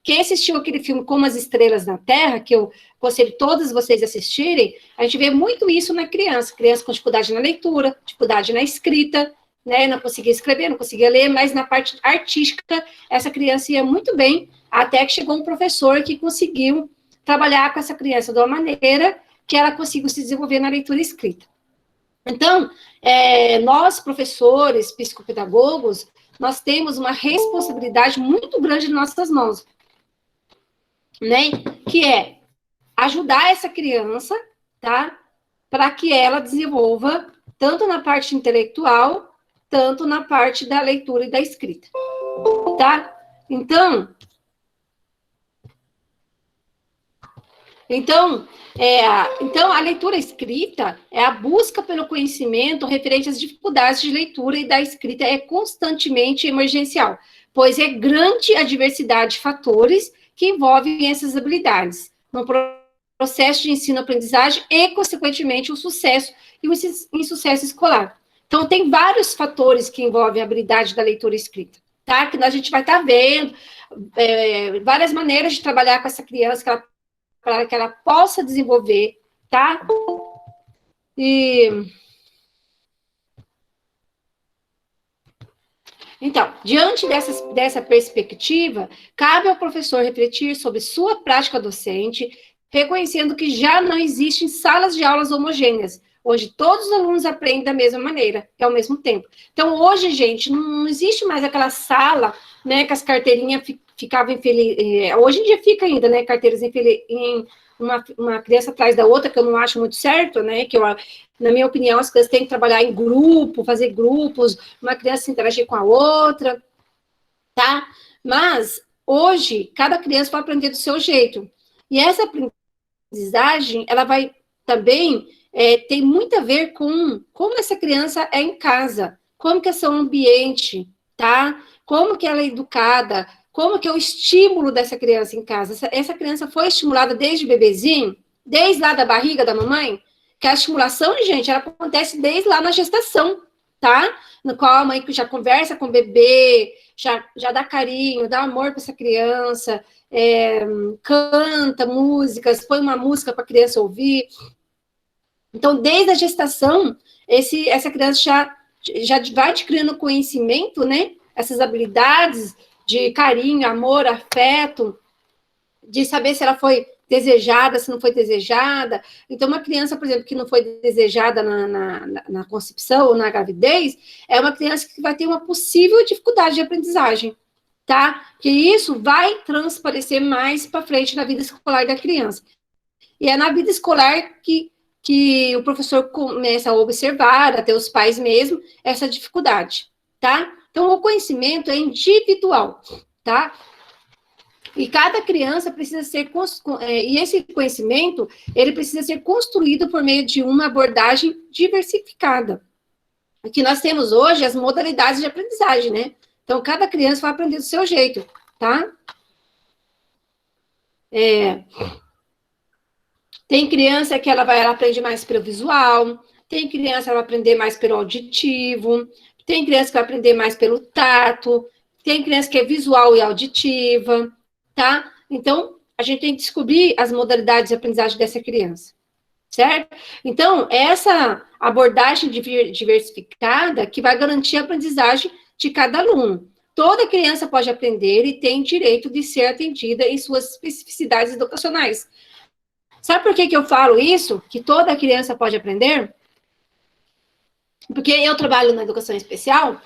Quem assistiu aquele filme Como as Estrelas na Terra, que eu aconselho todos vocês assistirem, a gente vê muito isso na criança. Criança com dificuldade na leitura, dificuldade na escrita, né? Não conseguia escrever, não conseguia ler, mas na parte artística, essa criança ia muito bem, até que chegou um professor que conseguiu trabalhar com essa criança de uma maneira que ela conseguiu se desenvolver na leitura e escrita. Então, nós, professores, psicopedagogos, nós temos uma responsabilidade muito grande em nossas mãos, né? Que é ajudar essa criança, tá? Para que ela desenvolva tanto na parte intelectual, tanto na parte da leitura e da escrita, tá? Então, a leitura escrita é a busca pelo conhecimento referente às dificuldades de leitura e da escrita é constantemente emergencial, pois é grande a diversidade de fatores que envolvem essas habilidades no processo de ensino-aprendizagem e, consequentemente, o sucesso e o insucesso escolar. Então, tem vários fatores que envolvem a habilidade da leitura escrita, tá? Que a gente vai estar vendo várias maneiras de trabalhar com essa criança, para que ela possa desenvolver, tá? Então, diante dessa perspectiva, cabe ao professor refletir sobre sua prática docente, reconhecendo que já não existem salas de aulas homogêneas, onde todos os alunos aprendem da mesma maneira e ao mesmo tempo. Então, hoje, gente, não existe mais aquela sala, né, que as carteirinhas ficavam infelizes. Hoje em dia fica ainda, né, carteiras em uma criança atrás da outra, que eu não acho muito certo, né, na minha opinião, as crianças têm que trabalhar em grupo, fazer grupos, uma criança interagir com a outra, tá? Mas, hoje, cada criança vai aprender do seu jeito. E essa aprendizagem, ela vai também tem muito a ver com como essa criança é em casa, como que é seu ambiente, tá? Como que ela é educada, como que é o estímulo dessa criança em casa. Essa criança foi estimulada desde bebezinho, desde lá da barriga da mamãe, que a estimulação, gente, ela acontece desde lá na gestação, tá? No qual a mãe já conversa com o bebê, já dá carinho, dá amor para essa criança, canta músicas, põe uma música para a criança ouvir. Então, desde a gestação, essa criança já vai adquirindo conhecimento, né? Essas habilidades de carinho, amor, afeto, de saber se ela foi desejada, se não foi desejada. Então, uma criança, por exemplo, que não foi desejada na concepção ou na gravidez, é uma criança que vai ter uma possível dificuldade de aprendizagem, tá? Que isso vai transparecer mais para frente na vida escolar da criança. E é na vida escolar que o professor começa a observar, até os pais mesmo, essa dificuldade, tá? Então, o conhecimento é individual, tá? E cada criança precisa ser... E esse conhecimento, ele precisa ser construído por meio de uma abordagem diversificada. Aqui nós temos hoje as modalidades de aprendizagem, né? Então, cada criança vai aprender do seu jeito, tá? Tem criança que ela aprende mais pelo visual, tem criança que vai aprender mais pelo auditivo, tem criança que vai aprender mais pelo tato, tem criança que é visual e auditiva, tá? Então, a gente tem que descobrir as modalidades de aprendizagem dessa criança, certo? Então, essa abordagem diversificada que vai garantir a aprendizagem de cada aluno. Toda criança pode aprender e tem direito de ser atendida em suas especificidades educacionais. Sabe por que eu falo isso? Que toda criança pode aprender? Porque eu trabalho na educação especial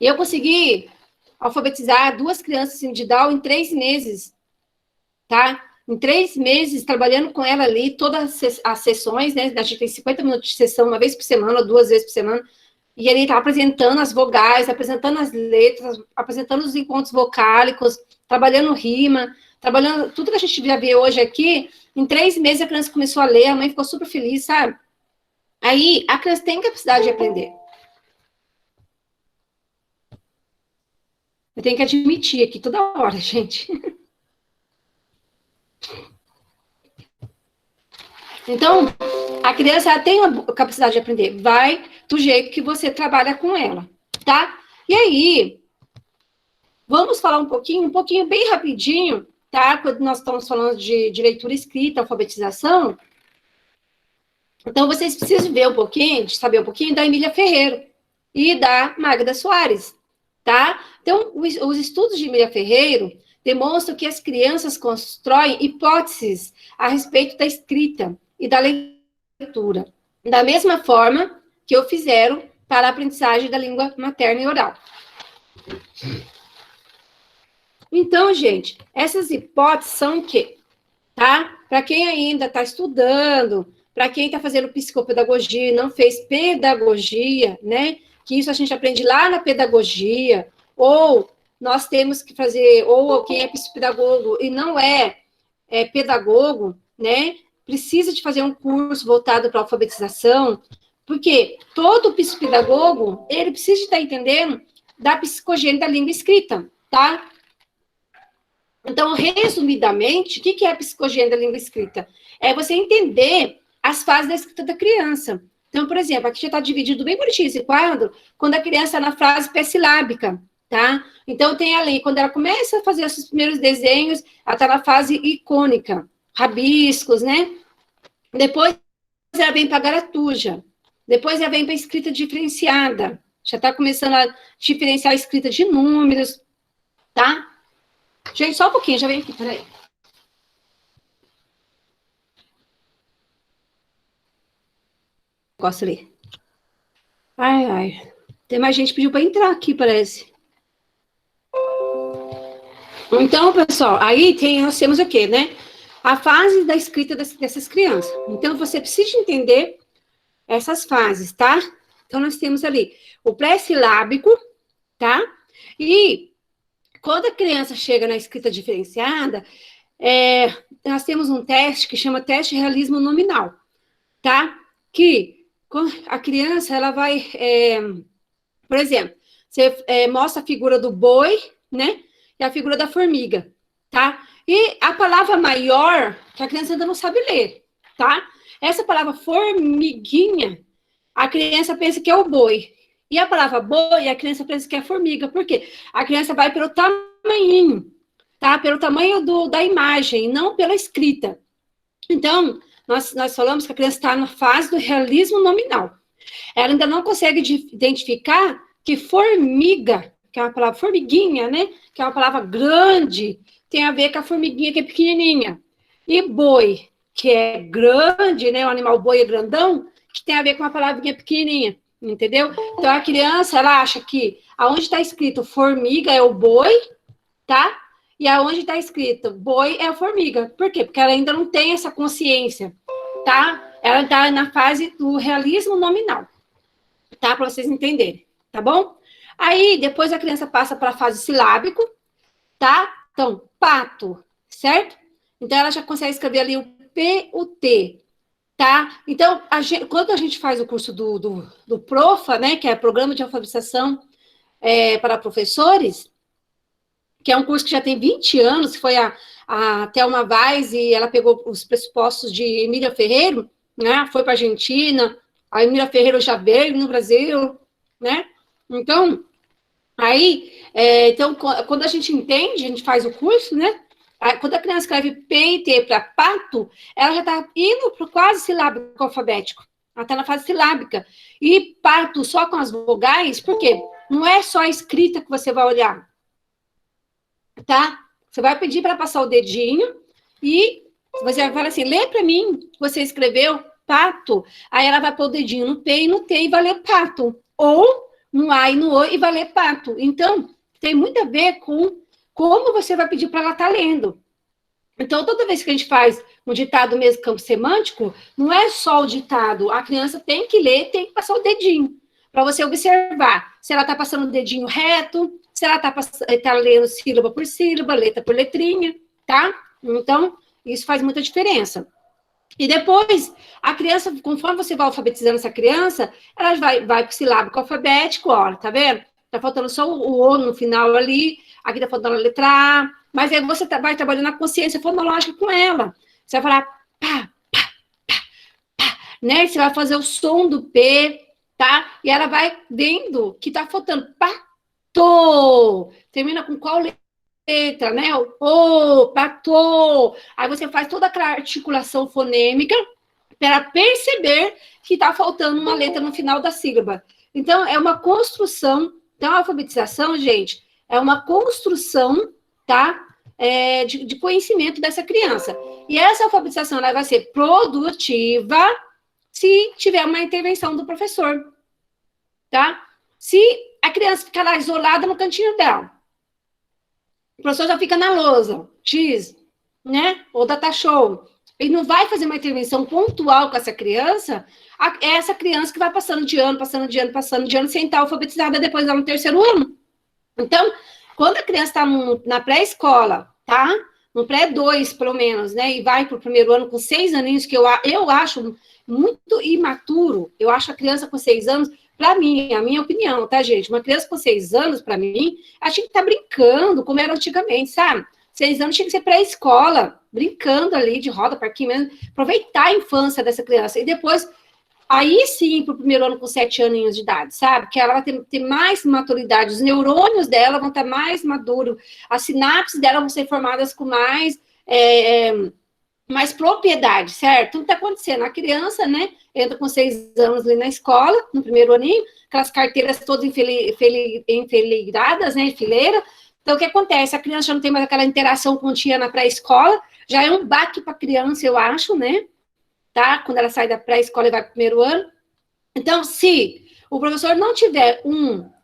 e eu consegui alfabetizar 2 crianças assim, de Down em 3 meses, tá? Em 3 meses, trabalhando com ela ali, todas as sessões, né? A gente tem 50 minutos de sessão, uma vez por semana, ou 2 vezes por semana, e ele tá apresentando as vogais, apresentando as letras, apresentando os encontros vocálicos, trabalhando rima, trabalhando tudo que a gente já vê hoje aqui. Em 3 meses, a criança começou a ler, a mãe ficou super feliz, sabe? Aí, a criança tem capacidade de aprender. Eu tenho que admitir aqui toda hora, gente. Então, a criança tem a capacidade de aprender. Vai do jeito que você trabalha com ela, tá? E aí, vamos falar um pouquinho bem rapidinho, tá? Quando nós estamos falando de leitura escrita, alfabetização. Então, vocês precisam ver um pouquinho, de saber um pouquinho da Emília Ferreiro e da Magda Soares, tá? Então, os estudos de Emília Ferreiro demonstram que as crianças constroem hipóteses a respeito da escrita e da leitura, da mesma forma que o fizeram para a aprendizagem da língua materna e oral. Então, gente, essas hipóteses são o quê? Tá? Para quem ainda está estudando, para quem está fazendo psicopedagogia e não fez pedagogia, né? Que isso a gente aprende lá na pedagogia, ou nós temos que fazer, ou quem é psicopedagogo e não é pedagogo, né? Precisa de fazer um curso voltado para a alfabetização, porque todo psicopedagogo, ele precisa estar entendendo da psicogênese da língua escrita, tá? Então, resumidamente, o que é a psicogênese da língua escrita? É você entender as fases da escrita da criança. Então, por exemplo, aqui já está dividido bem bonitinho esse quadro, quando a criança está na fase pré-silábica, tá? Então, tem ali, quando ela começa a fazer os seus primeiros desenhos, ela está na fase icônica, rabiscos, né? Depois, ela vem para a garatuja. Depois, ela vem para a escrita diferenciada. Já está começando a diferenciar a escrita de números, tá? Gente, só um pouquinho, já vem aqui, peraí. Gosto ali. Ai, ai. Tem mais gente que pediu para entrar aqui, parece. Então, pessoal, aí nós temos o quê, né? A fase da escrita dessas crianças. Então, você precisa entender essas fases, tá? Então, nós temos ali o pré-silábico, tá? E quando a criança chega na escrita diferenciada, nós temos um teste que chama teste de realismo nominal, tá? Que a criança, ela vai, por exemplo, você mostra a figura do boi, né? E a figura da formiga, tá? E a palavra maior, que a criança ainda não sabe ler, tá? Essa palavra formiguinha, a criança pensa que é o boi. E a palavra boi, a criança pensa que é a formiga. Por quê? A criança vai pelo tamanhinho, tá? Pelo tamanho da imagem, não pela escrita. Então, nós falamos que a criança está na fase do realismo nominal. Ela ainda não consegue identificar que formiga, que é uma palavra formiguinha, né? Que é uma palavra grande, tem a ver com a formiguinha que é pequenininha. E boi, que é grande, né? O animal boi é grandão, que tem a ver com uma palavrinha pequenininha, entendeu? Então, a criança, ela acha que aonde está escrito formiga é o boi, tá? E aonde está escrito boi é a formiga. Por quê? Porque ela ainda não tem essa consciência, tá? Ela está na fase do realismo nominal, tá? Para vocês entenderem, tá bom? Aí, depois a criança passa para a fase silábico, tá? Então, pato, certo? Então, ela já consegue escrever ali o P, o T, tá? Então, quando a gente faz o curso do PROFA, né? Que é Programa de Alfabetização para Professores, que é um curso que já tem 20 anos, foi a Thelma Weiss, e ela pegou os pressupostos de Emília Ferreiro, né? Foi para a Argentina, a Emília Ferreiro já veio no Brasil, né? Então, então, quando a gente entende, a gente faz o curso, né? Quando a criança escreve P e T para pato, ela já está indo para quase silábico alfabético. Ela está na fase silábica. E pato só com as vogais, por quê? Não é só a escrita que você vai olhar, tá? Você vai pedir para passar o dedinho e você vai falar assim, lê para mim, você escreveu pato, aí ela vai pôr o dedinho no P e no T e vai ler pato, ou no A e no O e vai ler pato. Então, tem muito a ver com como você vai pedir para ela estar lendo. Então, toda vez que a gente faz um ditado mesmo campo semântico, não é só o ditado, a criança tem que ler, tem que passar o dedinho, para você observar se ela está passando o dedinho reto, se ela tá lendo sílaba por sílaba, letra por letrinha, tá? Então, isso faz muita diferença. E depois, a criança, conforme você vai alfabetizando essa criança, ela vai para o silábico alfabético, ó, tá vendo? Tá faltando só o O no final ali, aqui tá faltando a letra A, mas aí você vai trabalhando a consciência fonológica com ela. Você vai falar pá, pá, pá, pá, né? Você vai fazer o som do P, tá? E ela vai vendo que tá faltando pá, patou. Termina com qual letra, né? O, patou. Aí você faz toda aquela articulação fonêmica para perceber que está faltando uma letra no final da sílaba. Então, é uma construção. Então, a alfabetização, gente, é uma construção, tá? De conhecimento dessa criança. E essa alfabetização ela vai ser produtiva se tiver uma intervenção do professor, tá? Se a criança ficar lá isolada no cantinho dela, o professor já fica na lousa, X, né? Ou data show. Ele não vai fazer uma intervenção pontual com essa criança, é essa criança que vai passando de ano, sem estar alfabetizada depois lá no terceiro ano. Então, quando a criança está na pré-escola, tá? No pré-2, pelo menos, né? E vai para o primeiro ano com 6 aninhos, que eu acho muito imaturo. Eu acho a criança com 6 anos, para mim, a minha opinião, tá, gente? Uma criança com 6 anos, para mim, acho que tá brincando, como era antigamente, sabe? 6 anos tinha que ser pré-escola, brincando ali de roda, parquinho mesmo, aproveitar a infância dessa criança. E depois, aí sim, para o primeiro ano com 7 aninhos de idade, sabe? Que ela vai ter mais maturidade, os neurônios dela vão estar mais maduros, as sinapses dela vão ser formadas com mais propriedade, certo? Tudo está acontecendo. A criança, né, entra com 6 anos ali na escola, no primeiro aninho, aquelas carteiras todas enfileiradas, né, em fileira. Então, o que acontece? A criança já não tem mais aquela interação contínua na pré-escola, já é um baque para a criança, eu acho, né? Tá? Quando ela sai da pré-escola e vai para o primeiro ano. Então, se o professor não tiver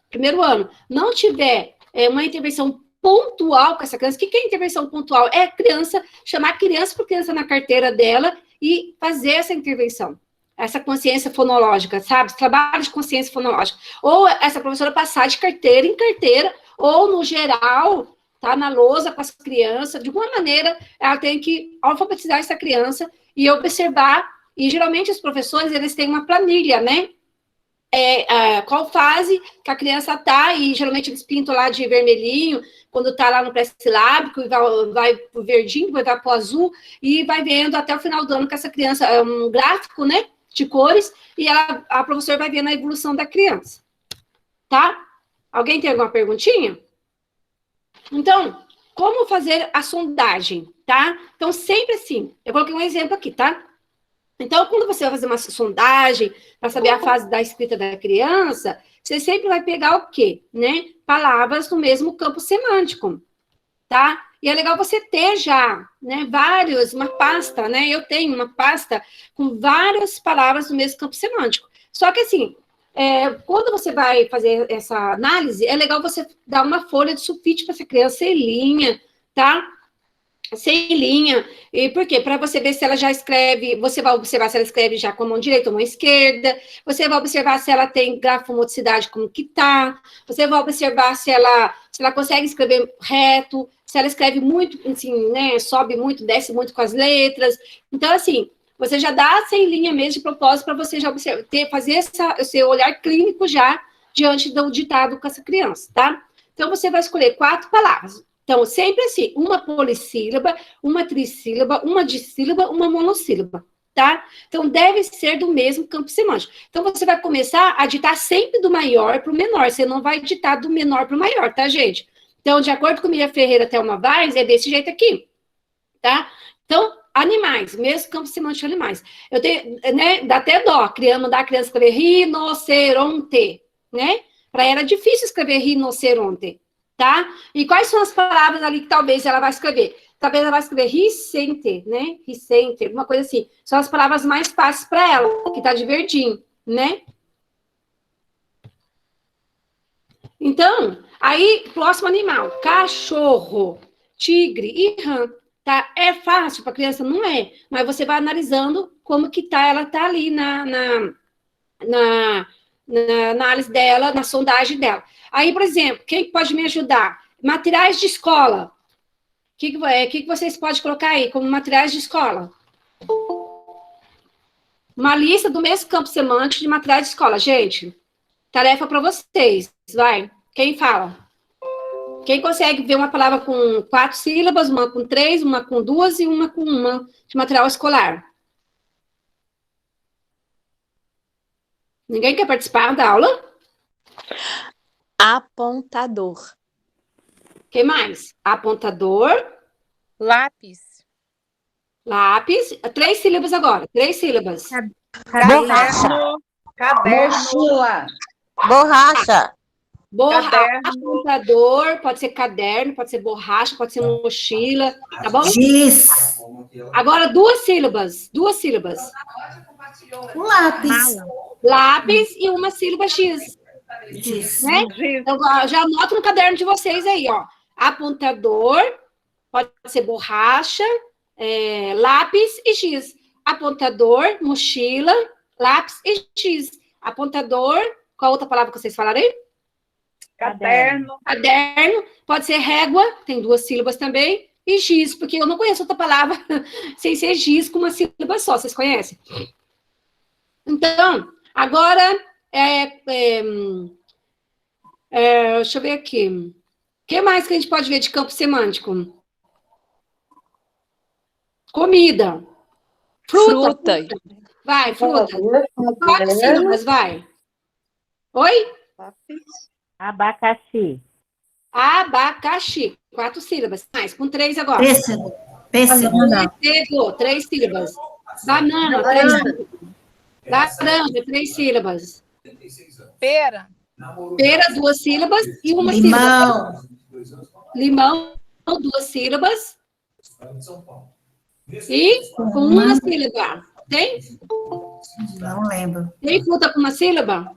primeiro ano, não tiver uma intervenção pontual com essa criança, o que é intervenção pontual? É a criança, chamar a criança por criança na carteira dela e fazer essa intervenção. Essa consciência fonológica, sabe? Trabalho de consciência fonológica. Ou essa professora passar de carteira em carteira, ou no geral, tá na lousa com as crianças, de alguma maneira, ela tem que alfabetizar essa criança e observar, e geralmente os professores, eles têm uma planilha, né? Qual fase que a criança está, e geralmente eles pintam lá de vermelhinho, quando está lá no pré-silábico, e vai para o verdinho, vai para o azul, e vai vendo até o final do ano que essa criança, é um gráfico, né, de cores, e a professora vai vendo a evolução da criança, tá? Alguém tem alguma perguntinha? Então, como fazer a sondagem, tá? Então, sempre assim, eu coloquei um exemplo aqui, tá? Então, quando você vai fazer uma sondagem para saber a fase da escrita da criança, você sempre vai pegar o quê? Né? Palavras no mesmo campo semântico, tá? E é legal você ter já, né, uma pasta, né? Eu tenho uma pasta com várias palavras no mesmo campo semântico. Só que, assim, quando você vai fazer essa análise, é legal você dar uma folha de sulfite para essa criança em linha, tá? Sem linha. E por quê? Para você ver se ela já escreve, você vai observar se ela escreve já com a mão direita ou mão esquerda, você vai observar se ela tem grafomodicidade como que tá, você vai observar se ela consegue escrever reto, se ela escreve muito, assim, né, sobe muito, desce muito com as letras. Então, assim, você já dá sem linha mesmo de propósito para você já fazer esse olhar clínico já diante do ditado com essa criança, tá? Então, você vai escolher 4 palavras. Então, sempre assim, uma polissílaba, uma trissílaba, uma dissílaba, uma monossílaba, tá? Então, deve ser do mesmo campo semântico. Então, você vai começar a ditar sempre do maior para o menor, você não vai ditar do menor para o maior, tá, gente? Então, de acordo com Miriam Ferreira Thelma Vaz, é desse jeito aqui, tá? Então, animais, mesmo campo semântico de animais. Eu tenho, né, dá até dó, mandar a criança escrever rinoceronte, né? Para ela é difícil escrever rinoceronte, tá? E quais são as palavras ali que talvez ela vai escrever? Talvez ela vai escrever ricente, né? Ricente, alguma coisa assim. São as palavras mais fáceis para ela, que tá de verdinho, né? Então, aí, próximo animal, cachorro, tigre e rã, tá? É fácil para criança? Não é, mas você vai analisando como que tá, ela tá ali na análise dela, na sondagem dela. Aí, por exemplo, quem pode me ajudar? Materiais de escola. O que vocês podem colocar aí como materiais de escola? Uma lista do mesmo campo semântico de materiais de escola. Gente, tarefa para vocês. Vai. Quem fala? Quem consegue ver uma palavra com 4 sílabas, uma com 3, uma com 2 e uma com uma de material escolar? Ninguém quer participar da aula? Apontador. Que mais? Apontador. Lápis. Lápis. 3 sílabas agora. 3 sílabas. Caderno. Caderno. Mochila. Borracha. Caderno. Apontador. Pode ser caderno, pode ser borracha, pode ser mochila. Tá bom? Giz. Agora 2 sílabas. 2 sílabas. Lápis. Lápis e uma sílaba X. Giz. Né? Então, já anota no caderno de vocês aí, ó. Apontador, pode ser borracha, lápis e X. Apontador, mochila, lápis e X. Apontador, qual outra palavra que vocês falaram aí? Caderno. Caderno, pode ser régua, tem 2 sílabas também, e giz, porque eu não conheço outra palavra sem ser giz com uma sílaba só, vocês conhecem? Então, agora, deixa eu ver aqui. O que mais que a gente pode ver de campo semântico? Comida. Fruta. Vai, fruta. 4 sílabas, vai. Oi? Abacaxi. Abacaxi. 4 sílabas. Mais, com 3 agora. Pêssego. Pêssego. Pêssego, 3 sílabas. Banana, 3 sílabas. Laranja, 3 sílabas. Pera. Pera, 2 sílabas e uma sílaba. Limão. Limão, 2 sílabas. E com uma sílaba. Tem? Não lembro. Tem fruta com uma sílaba?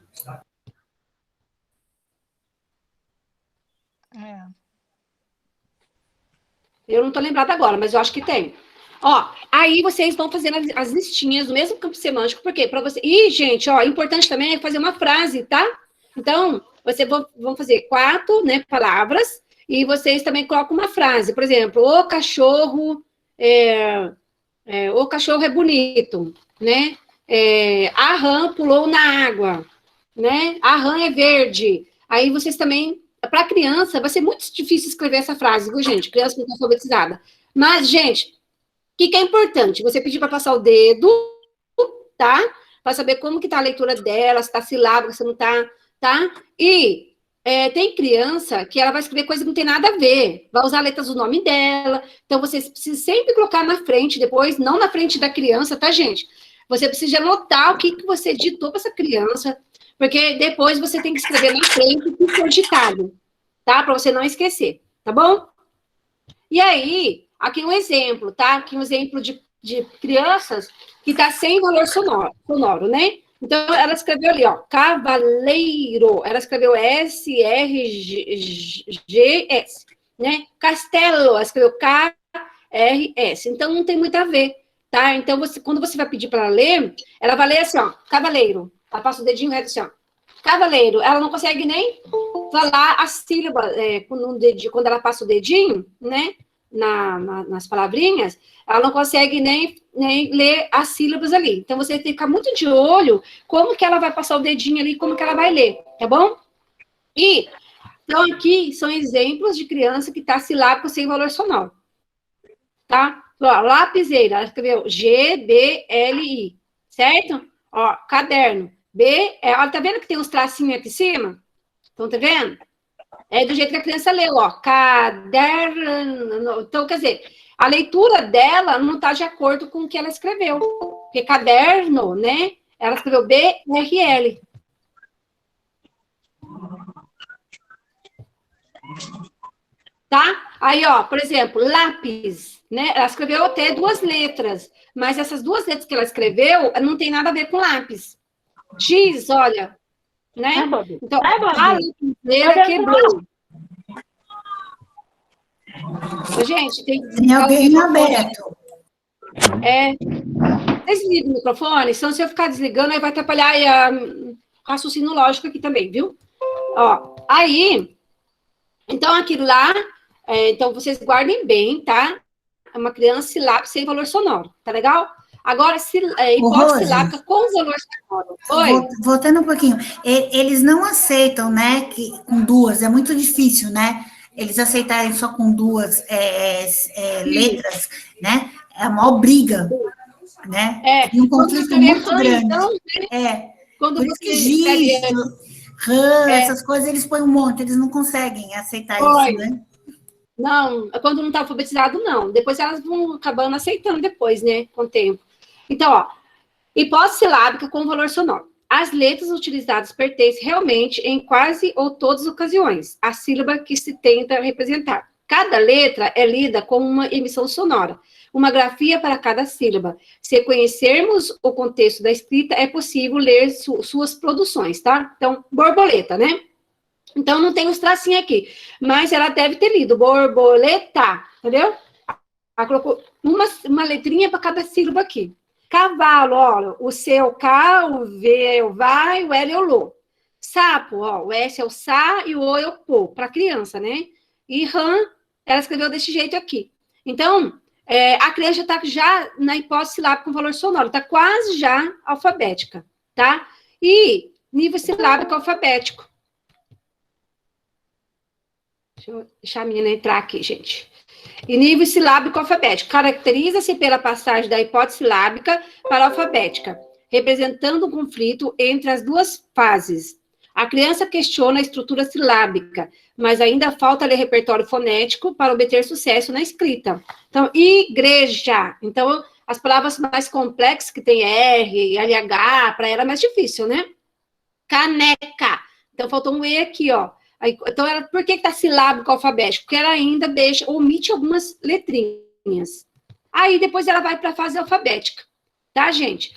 Eu não estou lembrada agora, mas eu acho que tem. Ó, aí vocês vão fazendo as listinhas do mesmo campo semântico, porque para você... E, gente, ó, importante também é fazer uma frase, tá? Então, vocês vão fazer 4, né, palavras, e vocês também colocam uma frase. Por exemplo, o cachorro é bonito, né? A rã pulou na água, né? A rã é verde. Aí vocês também... Para criança, vai ser muito difícil escrever essa frase, viu, gente? Criança muito alfabetizada. Mas, gente, o que é importante? Você pedir para passar o dedo, tá? Para saber como que tá a leitura dela, se tá silábica, se não tá, tá? E tem criança que ela vai escrever coisa que não tem nada a ver. Vai usar letras do nome dela. Então, vocês precisam sempre colocar na frente, depois, não na frente da criança, tá, gente? Você precisa anotar o que você ditou para essa criança, porque depois você tem que escrever na frente o que foi ditado, tá? Para você não esquecer, tá bom? E aí, aqui um exemplo, tá? Aqui um exemplo de crianças que tá sem valor sonoro, né? Então, ela escreveu ali, ó, cavaleiro. Ela escreveu S-R-G-S, né? Castelo, ela escreveu K-R-S. Então, não tem muito a ver, tá? Então, quando você vai pedir para ela ler, ela vai ler assim, ó, cavaleiro. Ela passa o dedinho reto assim, ó. Cavaleiro. Ela não consegue nem falar a sílaba quando ela passa o dedinho, né? Nas palavrinhas, ela não consegue nem ler as sílabas ali. Então, você tem que ficar muito de olho como que ela vai passar o dedinho ali, como que ela vai ler, tá bom? E, então, aqui são exemplos de criança que está silábico sem valor sonoro, tá? Ó, lapiseira, ela escreveu G-B-L-I, certo? Ó, caderno. Ela tá vendo que tem uns tracinhos aqui em cima? Estão tá vendo? É do jeito que a criança leu, ó. Caderno. Então, quer dizer, a leitura dela não está de acordo com o que ela escreveu. Porque caderno, né? Ela escreveu B-R-L. Tá? Aí, ó, por exemplo, lápis, né? Ela escreveu até 2 letras, mas essas 2 letras que ela escreveu não tem nada a ver com lápis. Giz, olha, né? Então, a lapiseira quebrou. Gente, tem que... alguém aberto. Desliga o microfone, senão se eu ficar desligando, aí vai atrapalhar o raciocínio lógico aqui também, viu? Ó, aí, então aquilo lá, então vocês guardem bem, tá? É uma criança silábica sem valor sonoro, tá legal? Agora, hipótese silábica com valor sonoro. Oi? Voltando um pouquinho, eles não aceitam, né, que com 2, é muito difícil, né? Eles aceitarem só com 2 letras, né? É uma briga, né? E um conflito muito grande. Então, quando por isso que giz, essas coisas, eles põem um monte, eles não conseguem aceitar isso, né? Não, quando não está alfabetizado, não. Depois elas vão acabando aceitando depois, né, com o tempo. Então, ó, hipótese silábica com valor sonoro. As letras utilizadas pertencem realmente, em quase ou todas as ocasiões, à sílaba que se tenta representar. Cada letra é lida como uma emissão sonora, uma grafia para cada sílaba. Se conhecermos o contexto da escrita, é possível ler suas produções, tá? Então, borboleta, né? Então, não tem os tracinhos aqui, mas ela deve ter lido borboleta, entendeu? Ela colocou uma letrinha para cada sílaba aqui. Cavalo, ó, o C é o K, o V é o vai, o L é o Lô. Sapo, ó, o S é o Sa e o O é o Pô, para criança, né? E rã, ela escreveu desse jeito aqui. Então, a criança está já na hipótese silábica com valor sonoro, está quase já alfabética, tá? E nível silábico alfabético. Deixa eu deixar a menina entrar aqui, gente. E nível silábico alfabético. Caracteriza-se pela passagem da hipótese silábica para a alfabética, representando um conflito entre as duas fases. A criança questiona a estrutura silábica, mas ainda falta ler repertório fonético para obter sucesso na escrita. Então, igreja. Então, as palavras mais complexas, que tem R, LH, para ela é mais difícil, né? Caneca. Então, faltou um E aqui, ó. Então, por que está silábico alfabético? Porque ela ainda omite algumas letrinhas. Aí, depois ela vai para a fase alfabética, tá, gente?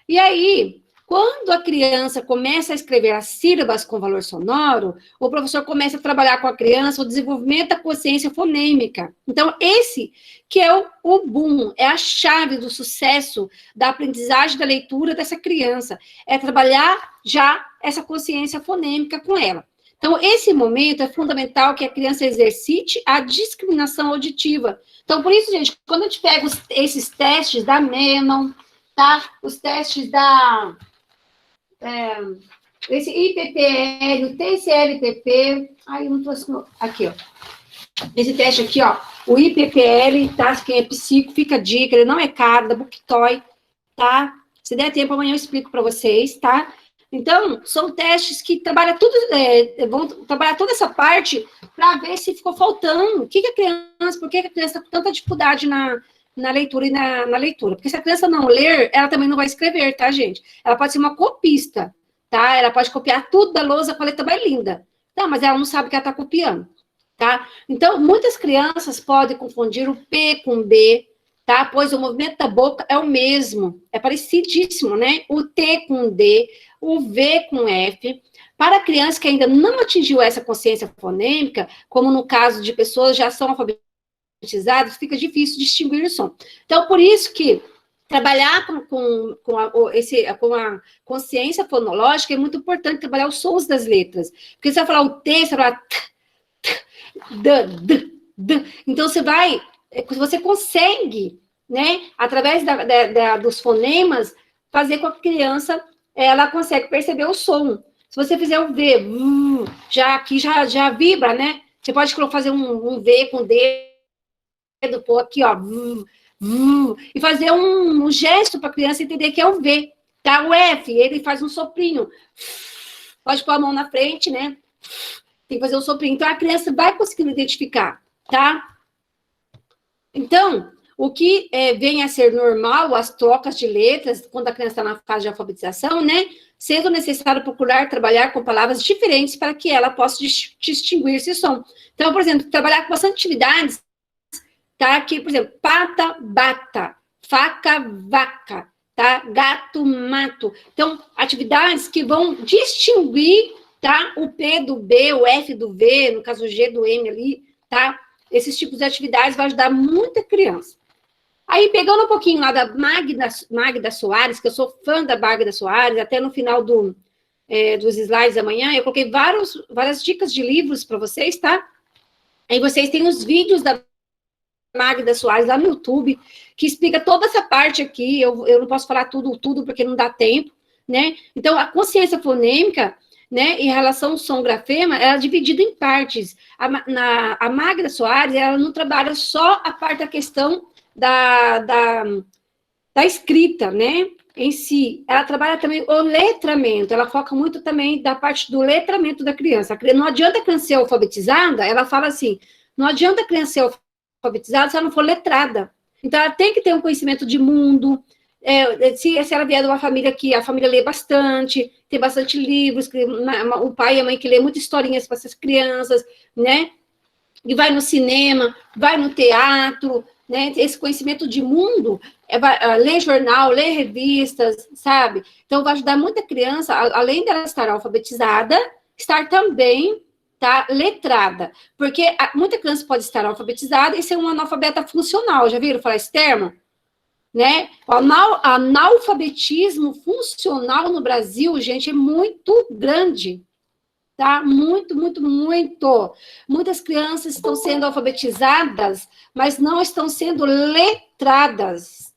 E aí, quando a criança começa a escrever as sílabas com valor sonoro, o professor começa a trabalhar com a criança o desenvolvimento da consciência fonêmica. Então, esse que é o boom, é a chave do sucesso da aprendizagem da leitura dessa criança, é trabalhar já essa consciência fonêmica com ela. Então, esse momento é fundamental que a criança exercite a discriminação auditiva. Então, por isso, gente, quando a gente pega esses testes da Menon, tá? Os testes da... esse IPPL, o TCLTP... Ai, eu não trouxe... Aqui, ó. Esse teste aqui, ó. O IPPL, tá? Quem é psico, fica a dica, ele não é caro, da Booktoy, tá? Se der tempo, amanhã eu explico para vocês, tá? Então, são testes que trabalham tudo, vão trabalhar toda essa parte para ver se ficou faltando. Por que a criança está com tanta dificuldade na leitura e na leitura? Porque se a criança não ler, ela também não vai escrever, tá, gente? Ela pode ser uma copista, tá? Ela pode copiar tudo da lousa com a letra mais linda. Tá, mas ela não sabe que ela está copiando, tá? Então, muitas crianças podem confundir o P com B, tá? Pois o movimento da boca é o mesmo, é parecidíssimo, né? O T com D, o V com F. Para a criança que ainda não atingiu essa consciência fonêmica, como no caso de pessoas que já são alfabetizadas, fica difícil distinguir o som. Então, por isso que trabalhar com a consciência fonológica é muito importante, trabalhar os sons das letras. Porque você vai falar o T, você vai falar t, d. Então, você consegue, né, através dos fonemas, fazer com que a criança ela consegue perceber o som. Se você fizer um V, já vibra, né? Você pode fazer um V com dedo, pôr aqui, ó, e fazer um gesto para a criança entender que é um V, tá? O F, ele faz um soprinho. Pode pôr a mão na frente, né? Tem que fazer um soprinho. Então, a criança vai conseguindo identificar, tá? Então, o que vem a ser normal, as trocas de letras, quando a criança está na fase de alfabetização, né? Sendo necessário procurar trabalhar com palavras diferentes para que ela possa distinguir esse som. Então, por exemplo, trabalhar com bastante atividades, tá? Aqui, por exemplo, pata, bata, faca, vaca, tá? Gato, mato. Então, atividades que vão distinguir, tá? O P do B, o F do V, no caso o G do M ali, tá? Esses tipos de atividades vai ajudar muita criança. Aí, pegando um pouquinho lá da Magda Soares, que eu sou fã da Magda Soares, até no final dos slides amanhã, eu coloquei várias dicas de livros para vocês, tá? Aí vocês têm os vídeos da Magda Soares lá no YouTube, que explica toda essa parte aqui. Eu não posso falar tudo porque não dá tempo, né? Então, a consciência fonêmica, né, em relação ao som grafema, ela é dividida em partes. A Magda Soares, ela não trabalha só a parte da questão da escrita, né? em si, ela trabalha também o letramento, ela foca muito também da parte do letramento da criança. Não adianta a criança ser alfabetizada, ela fala assim, não adianta a criança ser alfabetizada se ela não for letrada. Então, ela tem que ter um conhecimento de mundo, se ela vier de uma família que a família lê bastante, tem bastante livros, o pai e a mãe que lê muitas historinhas para essas crianças, né? E vai no cinema, vai no teatro, né? Esse conhecimento de mundo, ler jornal, ler revistas, sabe? Então, vai ajudar muita criança, além dela estar alfabetizada, estar também letrada. Porque muita criança pode estar alfabetizada e ser um analfabeta funcional. Já viram falar esse termo? Né? O analfabetismo funcional no Brasil, gente, é muito grande. Tá? Muito, muito, muito. Muitas crianças estão sendo alfabetizadas, mas não estão sendo letradas,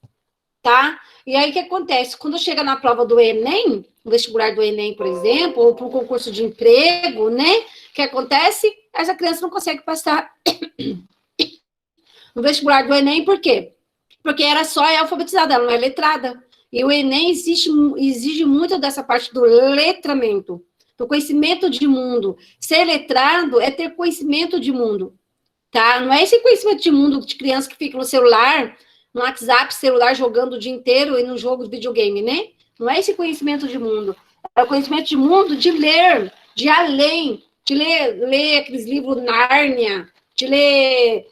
tá? E aí, o que acontece? Quando chega na prova do Enem, no vestibular do Enem, por exemplo, ou para um concurso de emprego, né? O que acontece? Essa criança não consegue passar no vestibular do Enem, por quê? Porque ela só é alfabetizada, ela não é letrada. E o Enem exige muito dessa parte do letramento, do conhecimento de mundo. Ser letrado é ter conhecimento de mundo, tá? Não é esse conhecimento de mundo de criança que fica no celular, no WhatsApp, celular, jogando o dia inteiro e no jogo de videogame, né? Não é esse conhecimento de mundo. É o conhecimento de mundo de ler, de ir além, de ler aqueles livros Nárnia, de ler...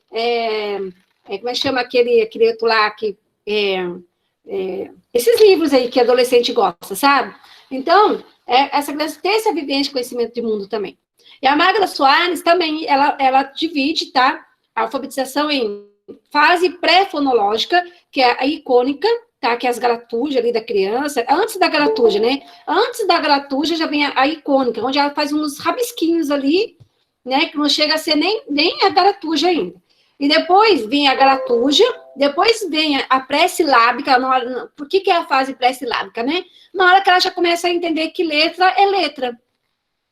como é que chama aquele outro lá que... esses livros aí que adolescente gosta, sabe? Então, essa criança tem essa vivência de conhecimento de mundo também. E a Magda Soares também, ela divide, tá? A alfabetização em fase pré-fonológica, que é a icônica, tá? Que é as gratujas ali da criança, antes da gratuja, né? Antes da gratuja já vem a icônica, onde ela faz uns rabisquinhos ali, né? Que não chega a ser nem a gratuja ainda. E depois vem a gratuja, depois vem a pré-silábica. Por que é a fase pré-silábica, né? Na hora que ela já começa a entender que letra é letra,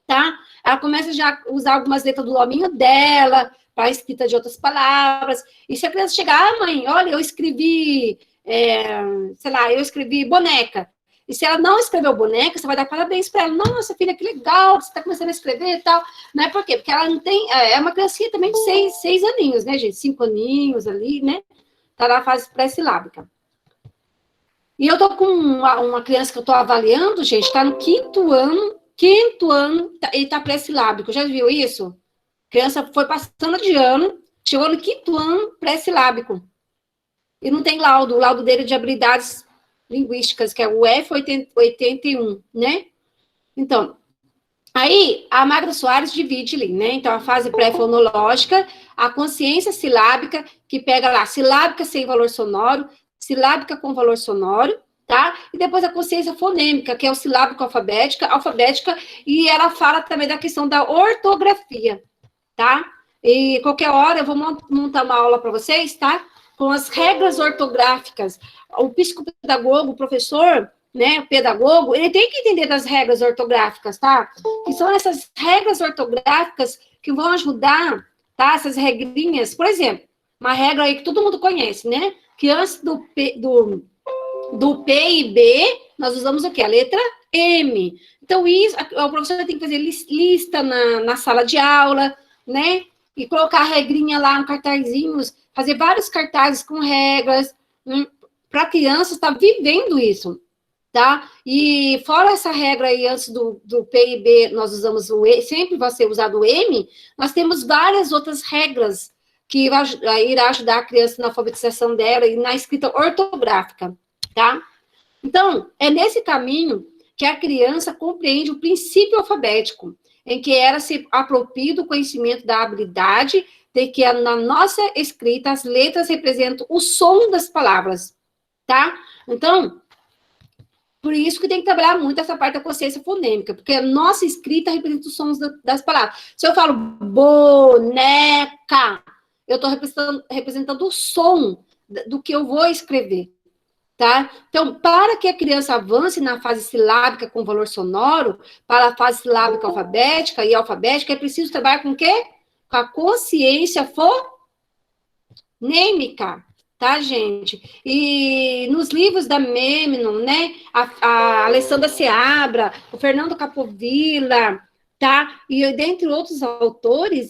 tá? Ela começa já a usar algumas letras do nominho dela, para a escrita de outras palavras. E se a criança chegar, mãe, olha, eu escrevi, sei lá, eu escrevi boneca. E se ela não escreveu boneca, você vai dar parabéns para ela. Nossa, filha, que legal, você está começando a escrever e tal. Não é por quê? Porque ela não tem... É uma criancinha também de 6 aninhos, né, gente? 5 aninhos ali, né? Está na fase pré-silábica. E eu tô com uma criança que eu tô avaliando, gente, está no quinto ano, e tá pré-silábico. Já viu isso? A criança foi passando de ano, chegou no quinto ano pré-silábico. E não tem laudo. O laudo dele é de habilidades linguísticas, que é o F81, né? Então, aí a Magda Soares divide ali, né? Então, a fase pré-fonológica, a consciência silábica, que pega lá silábica sem valor sonoro, silábica com valor sonoro, tá? E depois a consciência fonêmica, que é o silábico alfabética, e ela fala também da questão da ortografia, tá? E qualquer hora eu vou montar uma aula para vocês, tá? Com as regras ortográficas. O psicopedagogo, o professor, né, o pedagogo, ele tem que entender das regras ortográficas, tá? Que são essas regras ortográficas que vão ajudar, tá? Essas regrinhas, por exemplo, uma regra aí que todo mundo conhece, né? Que antes do P e B, nós usamos o quê? A letra M. Então, isso, o professor tem que fazer lista na sala de aula, né? E colocar a regrinha lá no cartazinhos, fazer vários cartazes com regras, para a criança estar vivendo isso, tá? E fora essa regra aí, antes do P e B, nós usamos o E, sempre vai ser usado o M, nós temos várias outras regras que irá ajudar a criança na alfabetização dela e na escrita ortográfica, tá? Então, é nesse caminho que a criança compreende o princípio alfabético, em que ela se apropria do conhecimento da habilidade de que na nossa escrita as letras representam o som das palavras, tá? Então, por isso que tem que trabalhar muito essa parte da consciência fonêmica, porque a nossa escrita representa os sons das palavras. Se eu falo boneca, eu estou representando o som do que eu vou escrever, tá? Então, para que a criança avance na fase silábica com valor sonoro, para a fase silábica alfabética e alfabética, é preciso trabalhar com o quê? Com a consciência fonêmica, tá, gente? E nos livros da Memnon, né, a Alessandra Seabra, o Fernando Capovilla, tá? E dentre outros autores,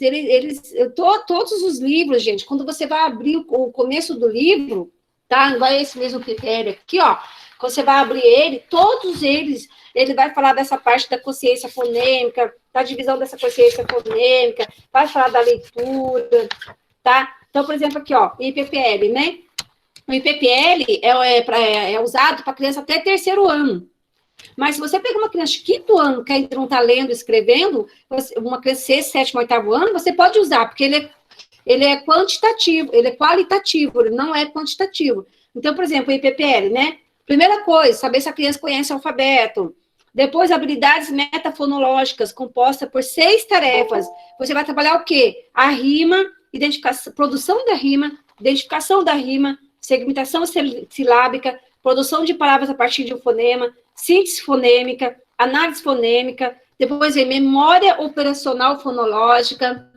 todos os livros, gente, quando você vai abrir o começo do livro, tá? Não vai esse mesmo critério aqui, ó. Quando você vai abrir ele, todos eles, ele vai falar dessa parte da consciência fonêmica, da divisão dessa consciência fonêmica, vai falar da leitura, tá? Então, por exemplo, aqui, ó, IPPL, né? O IPPL é usado para criança até terceiro ano. Mas se você pega uma criança de quinto ano que ainda não está lendo, escrevendo, uma criança de sexto, sétimo, oitavo ano, você pode usar, porque ele é quantitativo, ele é qualitativo, ele não é quantitativo. Então, por exemplo, o IPPL, né? Primeira coisa, saber se a criança conhece o alfabeto. Depois, habilidades metafonológicas, composta por 6 tarefas. Você vai trabalhar o quê? A rima, identificação, produção da rima, identificação da rima, segmentação silábica, produção de palavras a partir de um fonema, síntese fonêmica, análise fonêmica, depois vem memória operacional fonológica.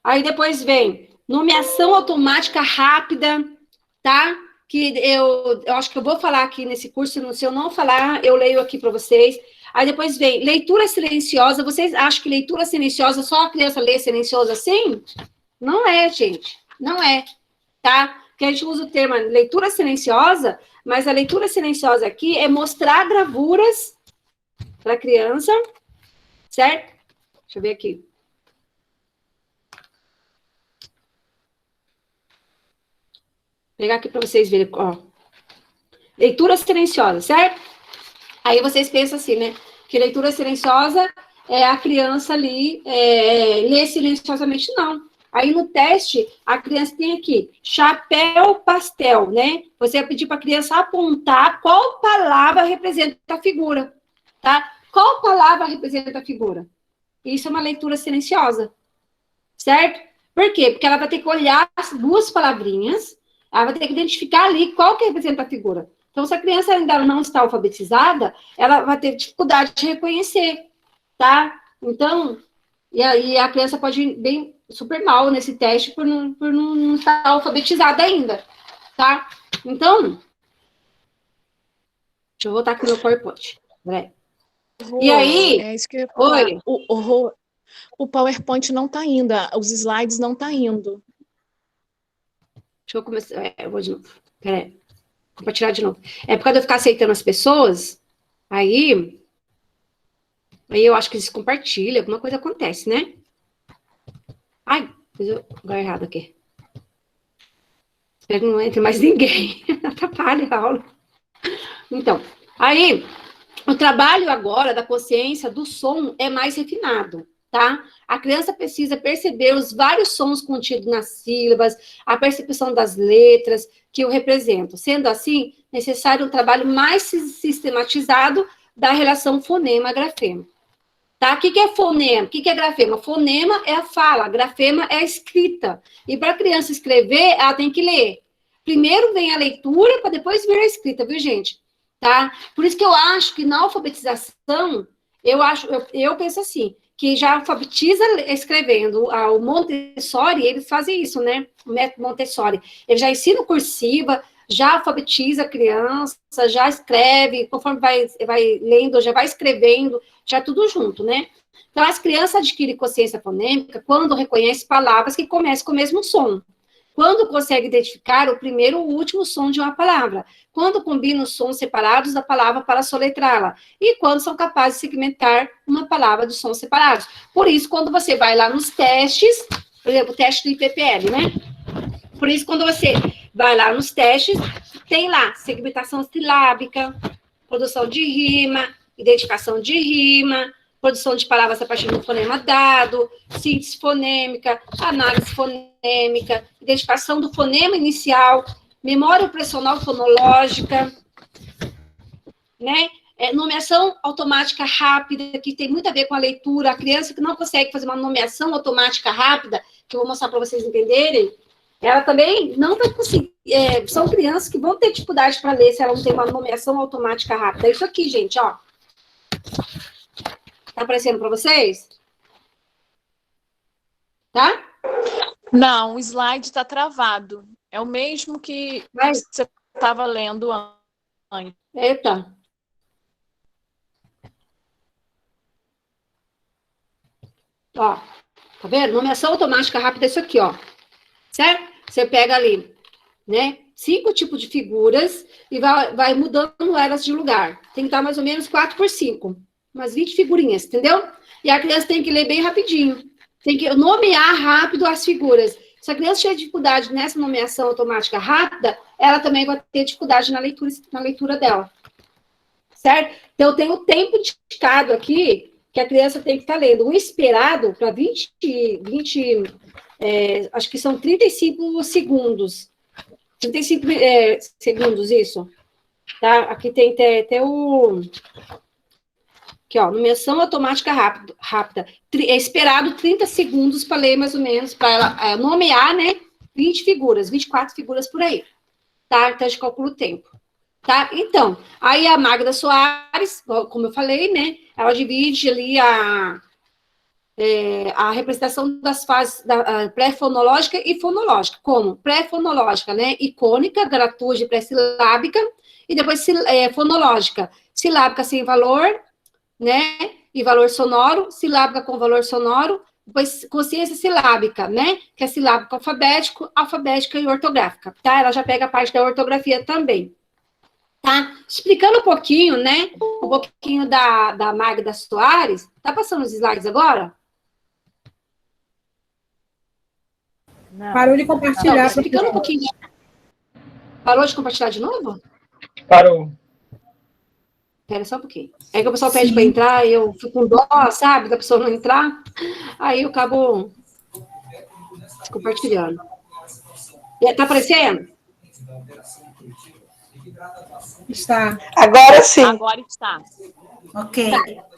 Aí depois vem nomeação automática rápida, tá? Que eu acho que eu vou falar aqui nesse curso, se eu não falar, eu leio aqui para vocês. Aí depois vem leitura silenciosa. Vocês acham que leitura silenciosa, só a criança lê silenciosa assim? Não é, gente. Não é, tá? Porque a gente usa o termo leitura silenciosa, mas a leitura silenciosa aqui é mostrar gravuras para a criança, certo? Deixa eu ver aqui. Vou pegar aqui para vocês verem, ó. Leitura silenciosa, certo? Aí vocês pensam assim, né? Que leitura silenciosa é a criança ali ler silenciosamente, não. Aí no teste, a criança tem aqui, chapéu pastel, né? Você vai pedir para a criança apontar qual palavra representa a figura, tá? Qual palavra representa a figura? Isso é uma leitura silenciosa, certo? Por quê? Porque ela vai ter que olhar as 2 palavrinhas, ela vai ter que identificar ali qual que representa a figura. Então, se a criança ainda não está alfabetizada, ela vai ter dificuldade de reconhecer, tá? Então, e aí a criança pode ir bem super mal nesse teste por não estar alfabetizada ainda, tá? Então, deixa eu voltar aqui no meu PowerPoint. E aí... É isso que eu ia falar. Oi. O PowerPoint não está indo, os slides não estão indo. Deixa eu começar. Eu vou de novo. Peraí. Vou compartilhar de novo. É por causa de eu ficar aceitando as pessoas, aí eu acho que eles compartilham, alguma coisa acontece, né? Ai, fiz o lugar errado aqui. Espero que não entre mais ninguém. Atrapalha a aula. Então, aí, o trabalho agora da consciência do som é mais refinado, tá? A criança precisa perceber os vários sons contidos nas sílabas, a percepção das letras que o representam. Sendo assim, necessário um trabalho mais sistematizado da relação fonema-grafema. Tá? O que é fonema? O que é grafema? Fonema é a fala, grafema é a escrita. E para a criança escrever, ela tem que ler. Primeiro vem a leitura, para depois vir a escrita, viu, gente? Tá? Por isso que eu acho que na alfabetização, eu penso assim, que já alfabetiza escrevendo. O Montessori, eles fazem isso, né? O método Montessori. Ele já ensina cursiva, já alfabetiza a criança, já escreve, conforme vai lendo, já vai escrevendo, já tudo junto, né? Então, as crianças adquirem consciência fonêmica quando reconhecem palavras que começam com o mesmo som. Quando consegue identificar o primeiro ou último som de uma palavra. Quando combina os sons separados da palavra para soletrá-la. E quando são capazes de segmentar uma palavra dos sons separados. Por isso, quando você vai lá nos testes, por exemplo, o teste do IPPL, né? Por isso, quando você vai lá nos testes, tem lá segmentação silábica, produção de rima, identificação de rima, produção de palavras a partir do fonema dado, síntese fonêmica, análise fonêmica, identificação do fonema inicial, memória operacional fonológica, né? Nomeação automática rápida, que tem muito a ver com a leitura. A criança que não consegue fazer uma nomeação automática rápida, que eu vou mostrar para vocês entenderem, ela também não vai conseguir. São crianças que vão ter dificuldade para ler se ela não tem uma nomeação automática rápida. Isso aqui, gente, ó. Tá aparecendo para vocês? Tá? Não, o slide está travado. É o mesmo que Mas, você estava lendo antes. eita. Ó, tá vendo? Nomeação automática rápida é isso aqui, ó. Certo? Você pega ali, né? 5 tipos de figuras e vai mudando elas de lugar. Tem que estar mais ou menos 4 por 5. Umas 20 figurinhas, entendeu? E a criança tem que ler bem rapidinho. Tem que nomear rápido as figuras. Se a criança tiver dificuldade nessa nomeação automática rápida, ela também vai ter dificuldade na leitura dela. Certo? Então, tem o tempo indicado aqui que a criança tem que estar lendo. O esperado para 20 acho que são 35 segundos. 35 segundos, isso. Tá? Aqui tem até o... Aqui, ó, nomeação automática rápida. É esperado 30 segundos para ler, mais ou menos, para ela nomear, né? 20 figuras, 24 figuras por aí. Tá? Então, a gente calcula o tempo. Tá? Então, aí a Magda Soares, como eu falei, né? Ela divide ali a representação das fases pré-fonológica e fonológica. Como? Pré-fonológica, né? Icônica, gratuita e pré-silábica. E depois fonológica. Silábica sem valor, né? E valor sonoro. Silábica com valor sonoro. Depois consciência silábica, né? Que é silábica alfabética e ortográfica. Tá? Ela já pega a parte da ortografia também. Tá? Explicando um pouquinho, né? Um pouquinho da Magda Soares. Tá passando os slides agora? Não. Parou de compartilhar. Não, explicando um pouquinho. Parou de compartilhar de novo? Parou. Espera só um pouquinho. É que o pessoal pede para entrar, eu fico com dó, sabe? Da pessoa não entrar. Aí eu acabo compartilhando. Tá aparecendo? Está. Agora sim. Agora está. Ok.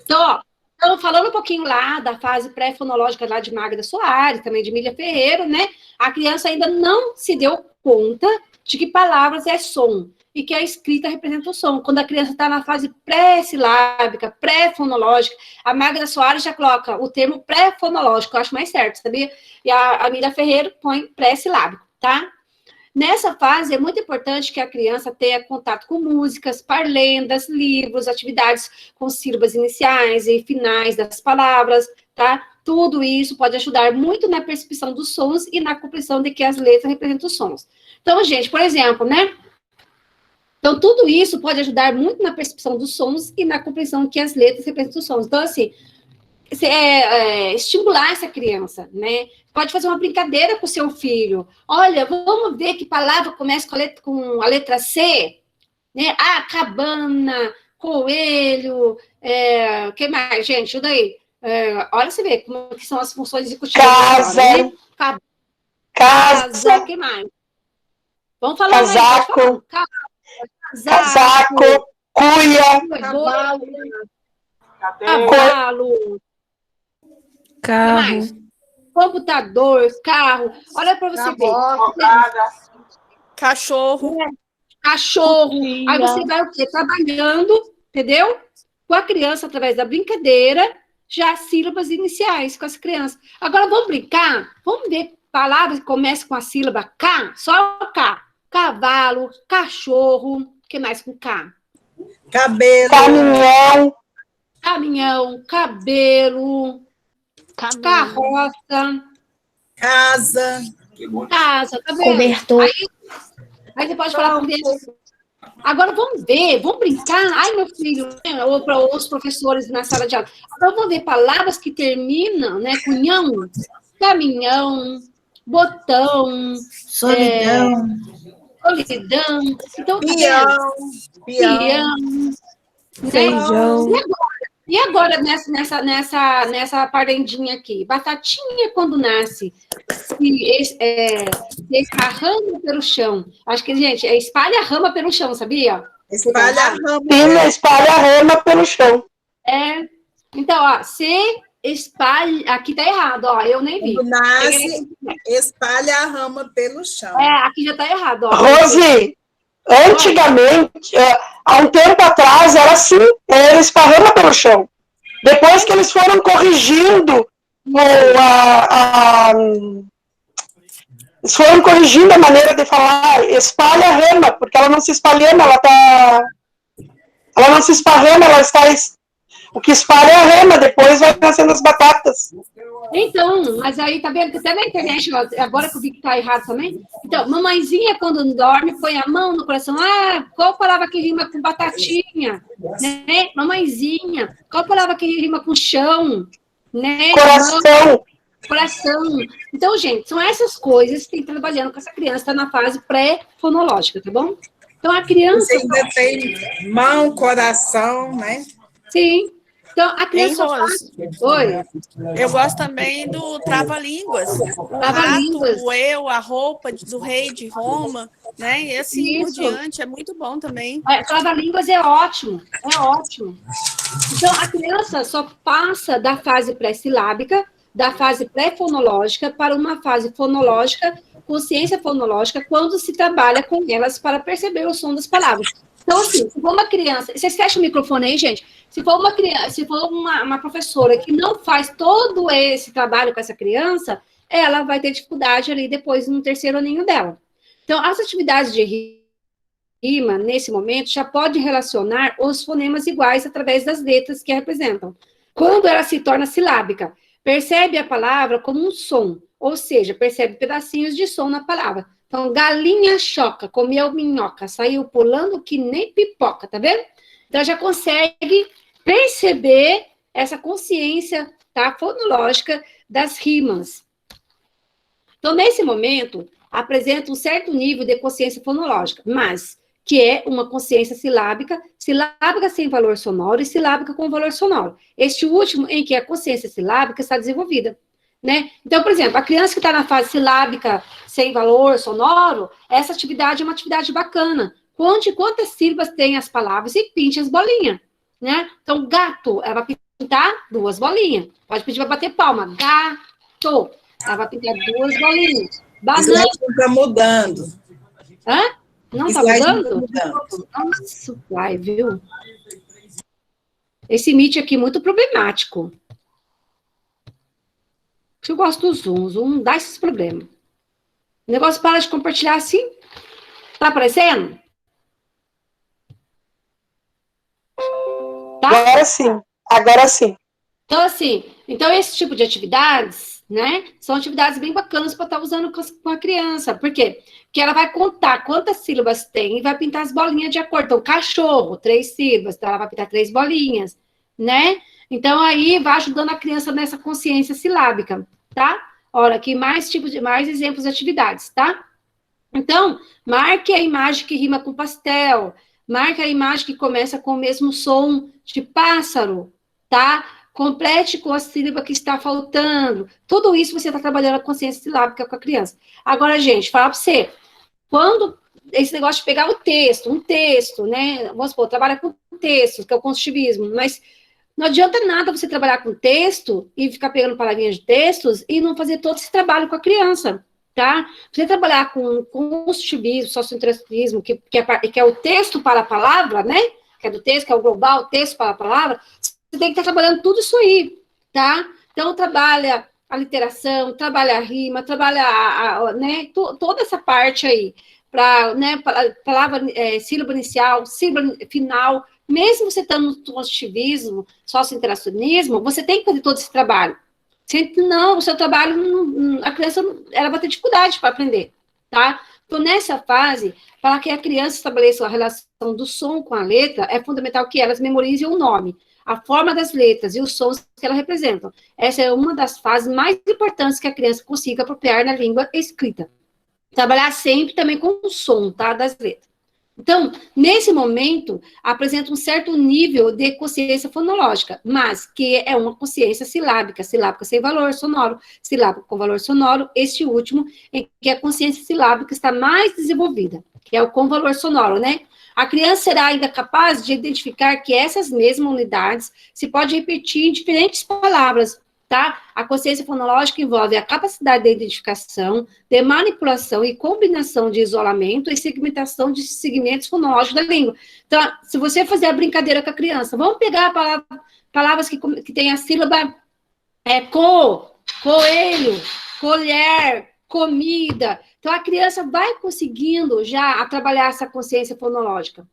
Tá. Então, falando um pouquinho lá da fase pré-fonológica lá de Magda Soares, também de Mília Ferreiro, né? A criança ainda não se deu conta de que palavras é som e que a escrita representa o som. Quando a criança está na fase pré-silábica, pré-fonológica, a Magda Soares já coloca o termo pré-fonológico, eu acho mais certo, sabia? E a Mília Ferreiro põe pré-silábico, tá? Nessa fase, é muito importante que a criança tenha contato com músicas, parlendas, livros, atividades com sílabas iniciais e finais das palavras, tá? Tudo isso pode ajudar muito na percepção dos sons e na compreensão de que as letras representam os sons. Então, gente, por exemplo, né? Então, tudo isso pode ajudar muito na percepção dos sons e na compreensão que as letras representam os sons. Então, assim, estimular essa criança, né? Pode fazer uma brincadeira com o seu filho. Olha, vamos ver que palavra começa com a letra C, né? Ah, cabana, coelho, que mais, gente? Ajuda aí. Olha, você vê como que são as funções executivas. Casa. Agora, né? Casa, que mais? Vamos falar Casaco. Casaco. Cuia. Cavalo. Carro. Computador, carro. Olha para você ver. Cachorro. Cachorro. Aí você vai o quê? Trabalhando, entendeu? Com a criança, através da brincadeira, já sílabas iniciais com as crianças. Agora, vamos brincar? Vamos ver palavras que começam com a sílaba K? Só K. Cavalo, cachorro. O que mais com K? Cabelo. Caminhão. Caminhão, cabelo, carroça, Casa. tá vendo? Cobertor. Aí você pode falar com eles. Agora vamos ver, vamos brincar. Ai, meu filho, ou para os professores na sala de aula. Agora vamos ver palavras que terminam, né, com nhão, caminhão, botão, Solidão. solidão. Então, Peão. Feijão. E agora nessa parendinha aqui? Batatinha, quando nasce, se esparrama pelo chão. Acho que, gente, espalha a rama pelo chão, sabia? Espalha a rama. Pina espalha a rama pelo chão. Então, ó, se espalha... Aqui tá errado, ó, eu nem vi. Quando nasce, espalha a rama pelo chão. Aqui já tá errado, ó. Rose, antigamente, há um tempo atrás, era assim, era esparrama pelo chão. Depois que eles foram corrigindo Eles foram corrigindo a maneira de falar, espalha a rama, porque ela não se espalhando, ela não se esparrama, ela está... O que espalha é a rama, depois vai nascendo as batatas. Então, mas aí, tá vendo? Até na internet, agora que eu vi que tá errado também. Então, mamãezinha, quando dorme, põe a mão no coração. Ah, qual palavra que rima com batatinha? Né? Mamãezinha. Qual palavra que rima com chão? Né? Coração. Coração. Então, gente, são essas coisas que tem trabalhando com essa criança, está na fase pré-fonológica, tá bom? Então, a criança... Você ainda tem mão, coração, né? Sim. Então, a criança... Oi. Eu gosto também do trava-línguas. O Trava-línguas. rato, o eu, a roupa do rei de Roma, né? E assim por Isso. diante, é muito bom também. Trava-línguas é ótimo, é ótimo. Então, a criança só passa da fase pré-silábica, da fase pré-fonológica, para uma fase fonológica, consciência fonológica, quando se trabalha com elas para perceber o som das palavras. Então, assim, se for uma criança... Vocês fecham o microfone aí, gente? Se for uma criança, se for uma professora que não faz todo esse trabalho com essa criança, ela vai ter dificuldade ali depois no terceiro aninho dela. Então, as atividades de rima, nesse momento, já pode relacionar os fonemas iguais através das letras que a representam. Quando ela se torna silábica, percebe a palavra como um som, ou seja, percebe pedacinhos de som na palavra. Então, galinha choca, comeu minhoca, saiu pulando que nem pipoca, tá vendo? Então, já consegue perceber essa consciência, tá, fonológica das rimas. Então, nesse momento, apresenta um certo nível de consciência fonológica, mas que é uma consciência silábica, silábica sem valor sonoro e silábica com valor sonoro. Este último, em que a consciência silábica está desenvolvida. Né? Então, por exemplo, a criança que está na fase silábica sem valor sonoro, essa atividade é uma atividade bacana. Conte quantas sílabas tem as palavras e pinte as bolinhas. Né? Então, gato, ela vai pintar 2 bolinhas. Pode pedir para bater palma. Gato, ela vai pintar 2 bolinhas. Banana. Isso está mudando. Hã? Não está mudando? Nossa, vai, viu? Esse Meet aqui é muito problemático. Eu gosto do Zoom. O Zoom não dá esses problemas. O negócio para de compartilhar assim. Tá aparecendo? Tá? Agora sim. Agora sim. Então, assim, esse tipo de atividades, né, são atividades bem bacanas para estar usando com a criança. Por quê? Porque ela vai contar quantas sílabas tem e vai pintar as bolinhas de acordo. Então, cachorro, 3 sílabas, então ela vai pintar 3 bolinhas, né? Então, aí vai ajudando a criança nessa consciência silábica, tá? Olha, aqui mais exemplos de atividades, tá? Então, marque a imagem que rima com pastel, marque a imagem que começa com o mesmo som de pássaro, tá? Complete com a sílaba que está faltando. Tudo isso você está trabalhando a consciência silábica com a criança. Agora, gente, falar para você, quando esse negócio de pegar um texto, né? Vamos supor, trabalha com texto, que é o construtivismo, mas não adianta nada você trabalhar com texto e ficar pegando palavrinhas de textos e não fazer todo esse trabalho com a criança, tá? Você trabalhar com construtivismo, sociointerativismo, que é o texto para a palavra, né? Que é do texto, que é o global, o texto para a palavra, você tem que estar trabalhando tudo isso aí, tá? Então, trabalha a literação, trabalha a rima, trabalha né, toda essa parte aí, para, né, palavra, sílaba inicial, sílaba final, mesmo você estando no construtivismo, socio-interacionismo, você tem que fazer todo esse trabalho. Senão, o seu trabalho, a criança, ela vai ter dificuldade para aprender, tá? Então, nessa fase, para que a criança estabeleça a relação do som com a letra, é fundamental que elas memorizem o nome, a forma das letras e os sons que elas representam. Essa é uma das fases mais importantes que a criança consiga apropriar na língua escrita. Trabalhar sempre também com o som, tá, das letras. Então, nesse momento, apresenta um certo nível de consciência fonológica, mas que é uma consciência silábica sem valor sonoro, silábica com valor sonoro, este último, em que a consciência silábica está mais desenvolvida, que é o com valor sonoro, né? A criança será ainda capaz de identificar que essas mesmas unidades se pode repetir em diferentes palavras, tá? A consciência fonológica envolve a capacidade de identificação, de manipulação e combinação de isolamento e segmentação de segmentos fonológicos da língua. Então, se você fazer a brincadeira com a criança, vamos pegar palavras que tem a sílaba coelho, colher, comida. Então, a criança vai conseguindo já trabalhar essa consciência fonológica,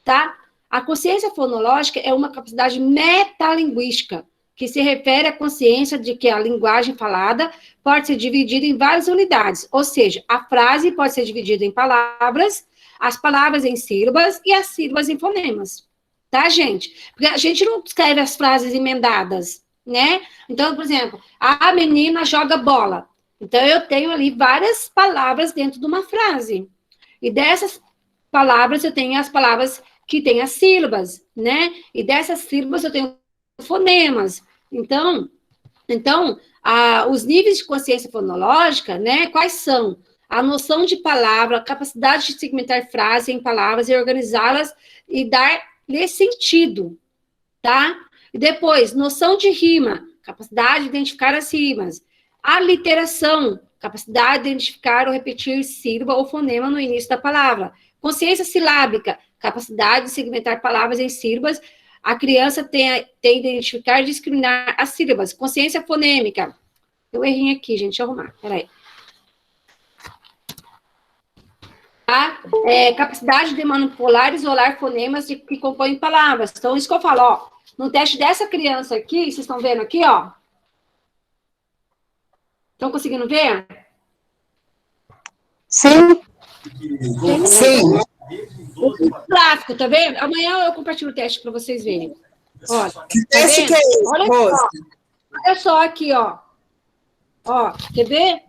tá? A consciência fonológica é uma capacidade metalinguística, que se refere à consciência de que a linguagem falada pode ser dividida em várias unidades, ou seja, a frase pode ser dividida em palavras, as palavras em sílabas e as sílabas em fonemas, tá, gente? Porque a gente não escreve as frases emendadas, né? Então, por exemplo, a menina joga bola. Então, eu tenho ali várias palavras dentro de uma frase. E dessas palavras, eu tenho as palavras que têm as sílabas, né? E dessas sílabas, eu tenho fonemas. Então os níveis de consciência fonológica, né? Quais são? A noção de palavra, a capacidade de segmentar frases em palavras e organizá-las e dar-lhe sentido, tá? E depois, noção de rima, capacidade de identificar as rimas. Aliteração, capacidade de identificar ou repetir sílaba ou fonema no início da palavra. Consciência silábica, capacidade de segmentar palavras em sílabas. A criança tem de identificar e discriminar as sílabas. Consciência fonêmica. Eu errei aqui, gente, deixa eu arrumar, peraí. Tá? Capacidade de manipular e isolar fonemas que compõem palavras. Então, isso que eu falo, ó. No teste dessa criança aqui, vocês estão vendo aqui, ó. Estão conseguindo ver? Sim. Sim. O gráfico, tá vendo? Amanhã eu compartilho o teste para vocês verem. Olha, Que teste que é esse, Rose? Olha só aqui, ó. Ó, quer ver?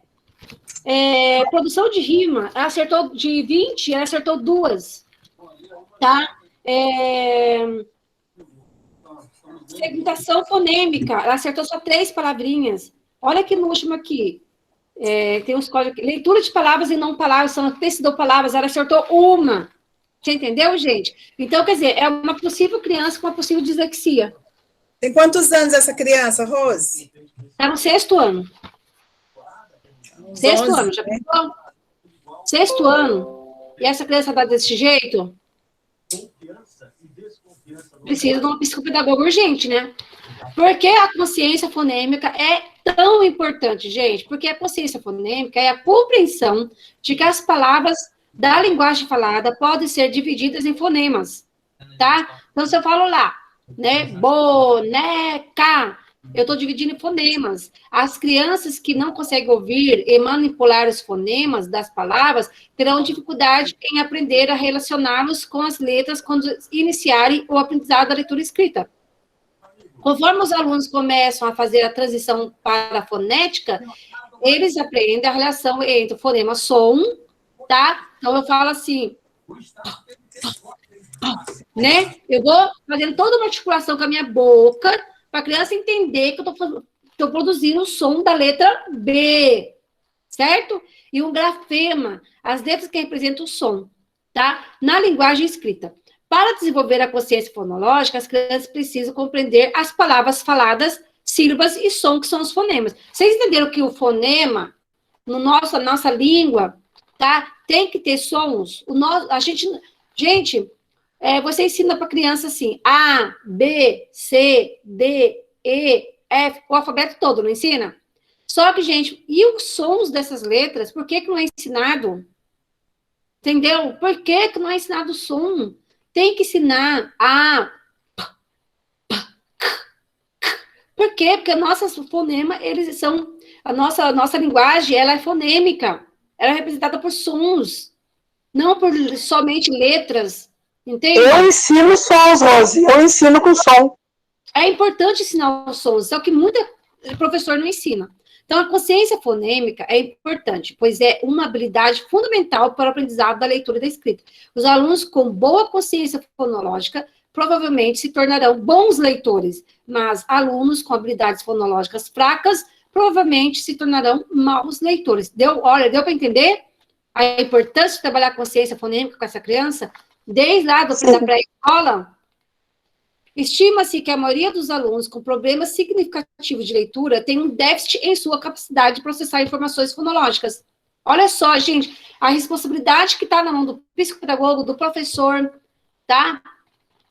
Produção de rima, ela acertou de 20, ela acertou 2. Tá? Segmentação fonêmica, ela acertou só 3 palavrinhas. Olha aqui no último aqui. Tem uns códigos aqui. Leitura de palavras e não palavras, são palavras, ela acertou 1. Você entendeu, gente? Então, quer dizer, é uma possível criança com uma possível dislexia. Tem quantos anos essa criança, Rose? Está no 6º ano. 6º 11, ano, já pensou? 6º ano. E essa criança está desse jeito? Precisa de uma psicopedagoga urgente, né? Por que a consciência fonêmica é tão importante, gente? Porque a consciência fonêmica é a compreensão de que as palavras da linguagem falada podem ser divididas em fonemas, tá? Então, se eu falo lá, né, boneca, eu estou dividindo em fonemas. As crianças que não conseguem ouvir e manipular os fonemas das palavras terão dificuldade em aprender a relacioná-los com as letras quando iniciarem o aprendizado da leitura escrita. Conforme os alunos começam a fazer a transição para a fonética, eles aprendem a relação entre o fonema som, tá? Então, eu falo assim, né? Eu vou fazendo toda uma articulação com a minha boca para a criança entender que eu estou produzindo o som da letra B, certo? E um grafema, as letras que representam o som, tá? Na linguagem escrita. Para desenvolver a consciência fonológica, as crianças precisam compreender as palavras faladas, sílabas e som, que são os fonemas. Vocês entenderam que o fonema, na nossa língua, tá? Tem que ter sons. Gente, você ensina para a criança assim, A, B, C, D, E, F, o alfabeto todo, não ensina? Só que, gente, e os sons dessas letras, por que não é ensinado? Entendeu? Por que não é ensinado o som? Tem que ensinar a... Por quê? Porque nossos fonemas, eles são... A nossa linguagem, ela é fonêmica. Ela é representada por sons, não por somente letras. Entende? Eu ensino sons, Rose. Eu ensino com som. É importante ensinar os sons, só que muito professor não ensina. Então, a consciência fonêmica é importante, pois é uma habilidade fundamental para o aprendizado da leitura e da escrita. Os alunos com boa consciência fonológica provavelmente se tornarão bons leitores, mas alunos com habilidades fonológicas fracas provavelmente se tornarão maus leitores. Deu para entender a importância de trabalhar a consciência fonêmica com essa criança? Desde lá da pré-escola? Estima-se que a maioria dos alunos com problemas significativos de leitura tem um déficit em sua capacidade de processar informações fonológicas. Olha só, gente, a responsabilidade que está na mão do psicopedagogo, do professor, tá?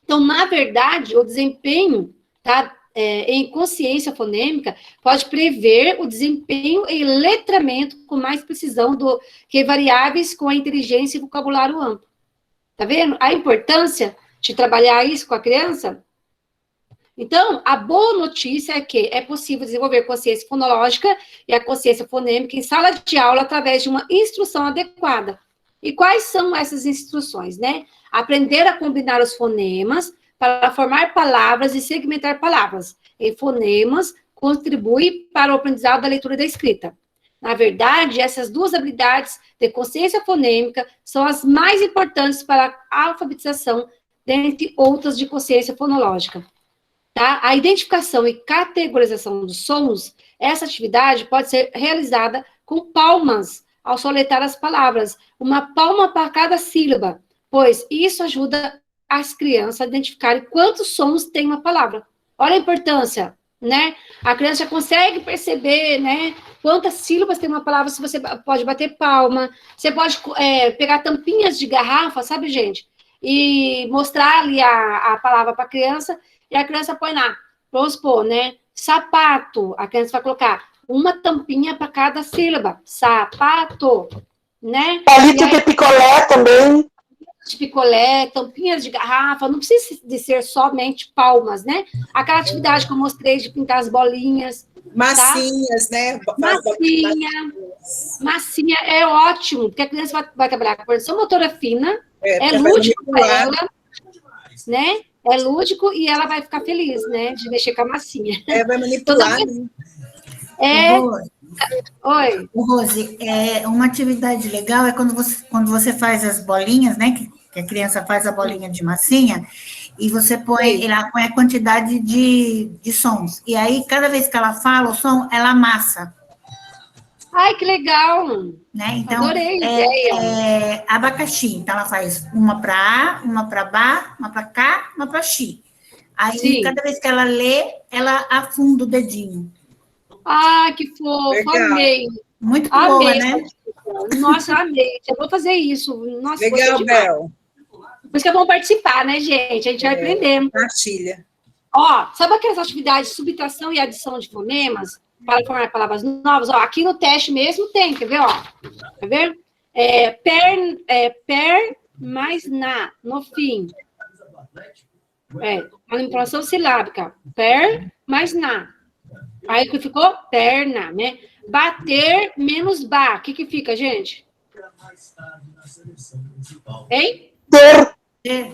Então, na verdade, o desempenho, tá, em consciência fonêmica pode prever o desempenho em letramento com mais precisão do que variáveis com a inteligência e vocabulário amplo. Tá vendo a importância de trabalhar isso com a criança? Então, a boa notícia é que é possível desenvolver consciência fonológica e a consciência fonêmica em sala de aula através de uma instrução adequada. E quais são essas instruções, né? Aprender a combinar os fonemas para formar palavras e segmentar palavras. E fonemas contribui para o aprendizado da leitura e da escrita. Na verdade, essas duas habilidades de consciência fonêmica são as mais importantes para a alfabetização, dentre outras de consciência fonológica. Tá? A identificação e categorização dos sons, essa atividade pode ser realizada com palmas, ao soletrar as palavras, uma palma para cada sílaba, pois isso ajuda as crianças a identificarem quantos sons tem uma palavra. Olha a importância, né? A criança consegue perceber, né, quantas sílabas tem uma palavra, se você pode bater palma, você pode pegar tampinhas de garrafa, sabe, gente? E mostrar ali a palavra para a criança, e a criança põe lá, vamos supor, né, sapato, a criança vai colocar uma tampinha para cada sílaba, sapato, né? Palito de picolé também. De picolé, tampinhas de garrafa, não precisa de ser somente palmas, né? Aquela atividade que eu mostrei de pintar as bolinhas. Massinhas, tá? Né? Massinha é ótimo, porque a criança vai trabalhar com a coordenação motora fina, é lúdico para ela, né? É lúdico e ela vai ficar feliz, né? De mexer com a massinha. Vai manipular, né? Oi. Rose, uma atividade legal é quando você faz as bolinhas, né? Que a criança faz a bolinha de massinha, e você põe a quantidade de sons. E aí, cada vez que ela fala o som, ela amassa. Ai, que legal! Né? Então, adorei a ideia. Abacaxi. Então, ela faz uma para A, uma para Bá, uma para Cá, uma para Xi. Aí, sim, cada vez que ela lê, ela afunda o dedinho. Ah, que fofo, legal. Amei. Muito boa, né? Nossa, amei. Eu vou fazer isso. Nossa, legal, Bel. Por isso que é bom participar, né, gente? A gente vai aprendendo. Partilha. Ó, sabe aquelas atividades de subtração e adição de fonemas para formar palavras novas? Ó, aqui no teste mesmo tem, quer ver? Ó, quer ver? Per mais na, no fim. Manipulação silábica. Per mais na. Aí que ficou perna, né? Bater menos ba. O que fica, gente? Hein? Ter.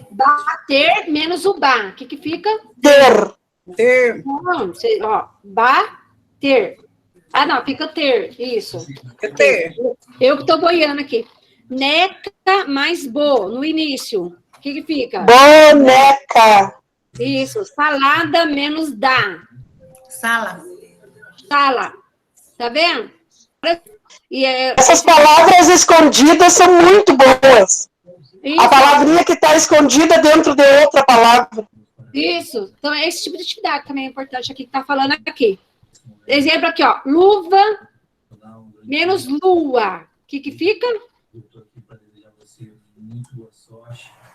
Bater menos o ba. O que fica? Ter. Não, ó, bater. Ah, não, fica ter. Isso. Ter. Eu que tô boiando aqui. Neca mais bo, no início. O que fica? Boneca. Isso. Salada menos da. Sala. Tá vendo? Essas palavras escondidas são muito boas. Isso. A palavrinha que está escondida dentro de outra palavra. Isso. Então, esse tipo de atividade também é importante aqui, que está falando aqui. Exemplo aqui, ó. Luva menos lua. O que fica?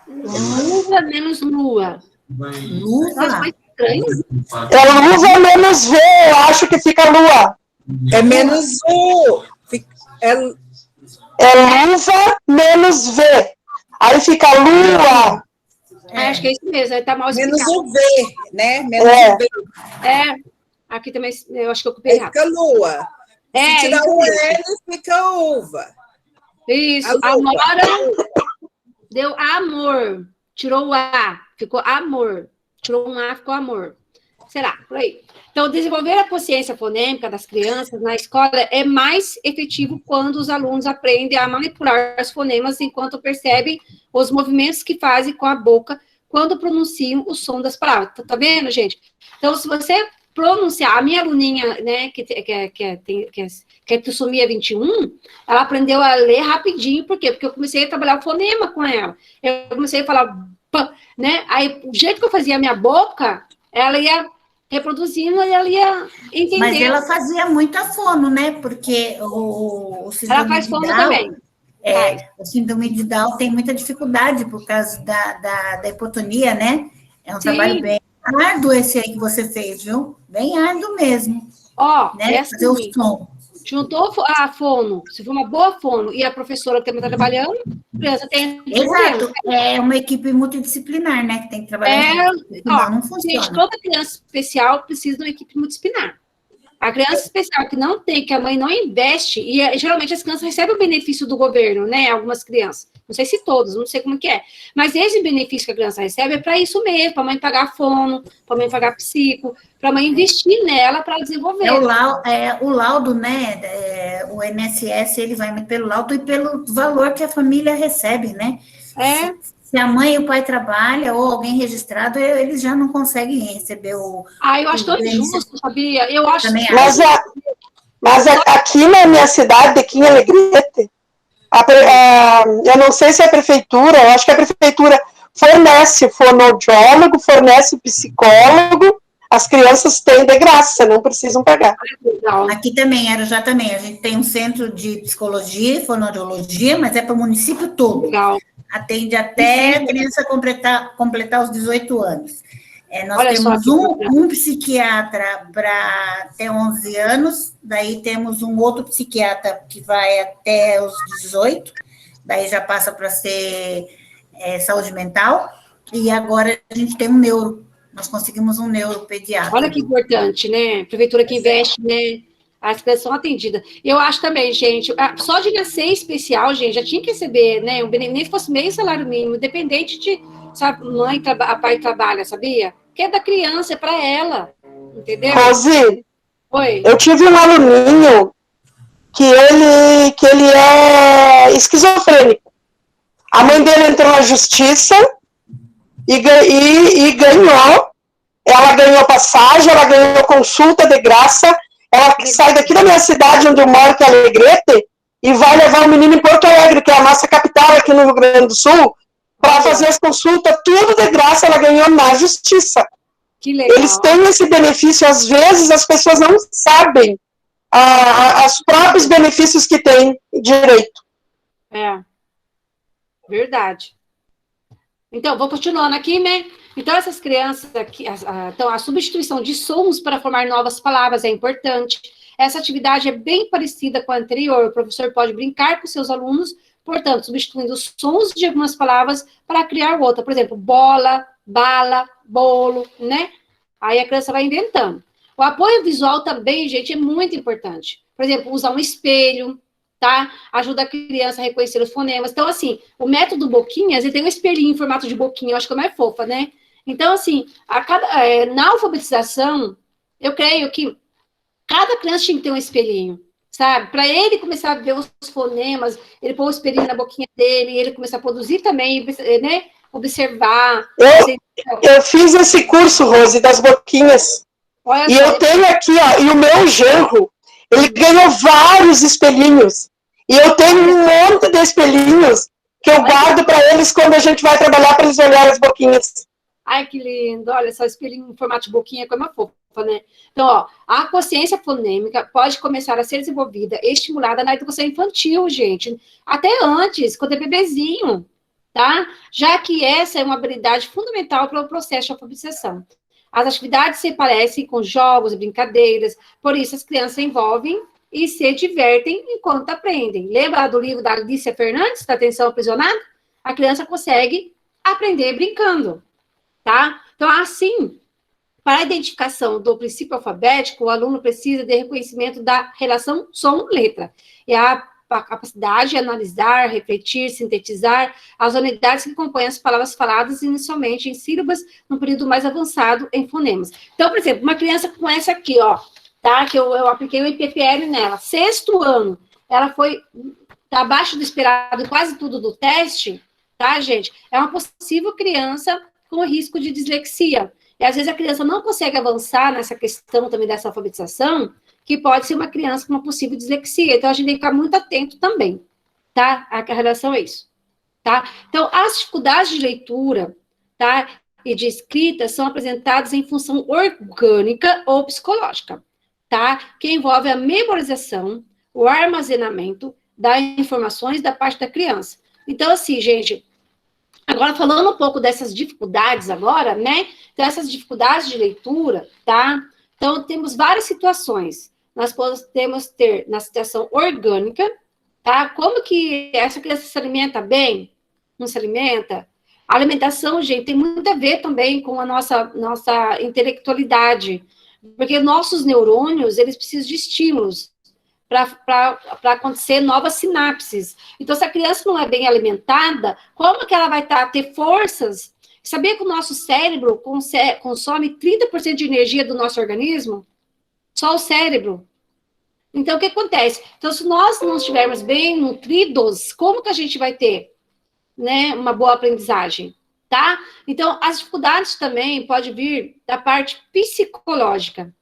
Luva menos lua. Luva? Luva menos V, eu acho que fica lua. É menos U. Luva menos V. Aí fica lua. Acho que é isso mesmo, aí tá mal explicado. Menos o V, né? Menos o V. Aqui também, eu acho que eu copiei errado. Fica lua. Se tirar o L, fica uva. Isso, Amora deu amor. Tirou o A, ficou amor. Tirou um A, ficou amor. Será? Por aí. Então, desenvolver a consciência fonêmica das crianças na escola é mais efetivo quando os alunos aprendem a manipular os fonemas enquanto percebem os movimentos que fazem com a boca quando pronunciam o som das palavras. Tá vendo, gente? Então, se você pronunciar, a minha aluninha, né, que é trissomia 21, ela aprendeu a ler rapidinho, por quê? Porque eu comecei a trabalhar o fonema com ela. Eu comecei a falar, né? Aí, o jeito que eu fazia a minha boca, ela ia reproduzindo e ela ia entender. Mas ela fazia muita fono, né? Porque o síndrome ela faz fono Down, também. O síndrome de Down tem muita dificuldade por causa da hipotonia, né? É um trabalho árduo esse aí que você fez, viu? Bem árduo mesmo, Ó, né? é assim, Fazer o som. juntou a fono, se for uma boa fono, e a professora também está trabalhando, a criança tem desenvolvimento. Exato, é uma equipe multidisciplinar, né? Que tem que trabalhar junto, senão Ó, não gente, funciona. toda criança especial precisa de uma equipe multidisciplinar. A criança especial que não tem, que a mãe não investe, e geralmente as crianças recebem o benefício do governo, né? Algumas crianças. Não sei se todas, não sei como que é. Mas esse benefício que a criança recebe é para isso mesmo, para a mãe pagar fono, para a mãe pagar psico, para a mãe investir nela para desenvolver. O laudo, né? O INSS, ele vai pelo laudo e pelo valor que a família recebe, né? Se a mãe e o pai trabalham, ou alguém registrado, eles já não conseguem receber o... Eu acho tão injusto, sabia? Eu acho Também que... Mas aqui na minha cidade, aqui em Alegrete, eu não sei se é a prefeitura, eu acho que a prefeitura fornece fonoaudiólogo, fornece psicólogo, as crianças têm de graça, não precisam pagar. Aqui também, Arujá também, a gente tem um centro de psicologia e fonoaudiologia, mas é para o município todo. Legal. Atende até a criança completar os 18 anos. Nós Olha temos só um psiquiatra para até 11 anos, daí temos um outro psiquiatra que vai até os 18, daí já passa para ser saúde mental, e agora a gente tem um neuro, nós conseguimos um neuropediatra. Olha que importante, né? Prefeitura que investe, né? As crianças são atendidas. Eu acho também, gente, só de nascer especial, gente, já tinha que receber, né? Nem que fosse meio salário mínimo, independente de, sabe, mãe, pai trabalha, sabia? Que é da criança, é para ela, entendeu? Rosi, Oi. eu tive um aluninho que ele é esquizofrênico. A mãe dele entrou na justiça e ganhou. Ela ganhou passagem, ela ganhou consulta de graça. Ela sai daqui da minha cidade, onde eu moro, que é Alegrete, e vai levar o menino em Porto Alegre, que é a nossa capital aqui no Rio Grande do Sul, para fazer as consultas, tudo de graça, ela ganhou na justiça. Que legal. Eles têm esse benefício, às vezes as pessoas não sabem os próprios benefícios que têm direito. Verdade. Então, vou continuando aqui, né? Então, essas crianças aqui, então, a substituição de sons para formar novas palavras é importante. Essa atividade é bem parecida com a anterior. O professor pode brincar com seus alunos, portanto, substituindo os sons de algumas palavras para criar outra. Por exemplo, bola, bala, bolo, né? Aí a criança vai inventando. O apoio visual também, gente, é muito importante. Por exemplo, usar um espelho, tá? Ajuda a criança a reconhecer os fonemas. Então, assim, o método Boquinhas, ele tem um espelhinho em formato de boquinha, eu acho que é mais fofa, né? Então, assim, na alfabetização, eu creio que cada criança tinha que ter um espelhinho, sabe? Para ele começar a ver os fonemas, ele pôr o espelhinho na boquinha dele, ele começar a produzir também, né? Observar. Eu fiz esse curso, Rose, das boquinhas. Olha e eu tenho aqui, ó, e o meu genro, ele ganhou vários espelhinhos. E eu tenho um monte de espelhinhos que eu guardo para eles quando a gente vai trabalhar para eles olharem as boquinhas. Ai, que lindo. Olha só, espelhinho em formato de boquinha, como é fofa, né? Então, ó, a consciência fonêmica pode começar a ser desenvolvida, estimulada na educação infantil, gente. Até antes, quando é bebezinho, tá? Já que essa é uma habilidade fundamental para o processo de alfabetização. As atividades se parecem com jogos e brincadeiras, por isso as crianças se envolvem e se divertem enquanto aprendem. Lembra do livro da Alicia Fernandes, da Atenção Aprisionada? A criança consegue aprender brincando, tá? Então, assim, para a identificação do princípio alfabético, o aluno precisa de reconhecimento da relação som-letra. É a capacidade de analisar, refletir, sintetizar as unidades que compõem as palavras faladas inicialmente em sílabas no período mais avançado em fonemas. Então, por exemplo, uma criança com essa aqui, ó, tá? Que eu apliquei o IPPL nela, 6º ano, ela foi abaixo do esperado em quase tudo do teste, tá, gente? É uma possível criança com risco de dislexia. E às vezes a criança não consegue avançar nessa questão também dessa alfabetização, que pode ser uma criança com uma possível dislexia. Então, a gente tem que ficar muito atento também, tá? A relação a isso, tá? Então, as dificuldades de leitura, tá? E de escrita são apresentadas em função orgânica ou psicológica, tá? Que envolve a memorização, o armazenamento das informações da parte da criança. Então, assim, gente, Agora, falando um pouco dessas dificuldades agora, né? Então, essas dificuldades de leitura, tá? Então, temos várias situações. Nós podemos ter na situação orgânica, tá? Como que essa criança se alimenta bem? Não se alimenta? A alimentação, gente, tem muito a ver também com a nossa intelectualidade, porque nossos neurônios, eles precisam de estímulos para acontecer novas sinapses. Então, se a criança não é bem alimentada, como que ela vai ter forças? Sabia que o nosso cérebro consome 30% de energia do nosso organismo? Só o cérebro. Então, o que acontece? Então, se nós não estivermos bem nutridos, como que a gente vai ter, né, uma boa aprendizagem? Tá? Então, as dificuldades também podem vir da parte psicológica.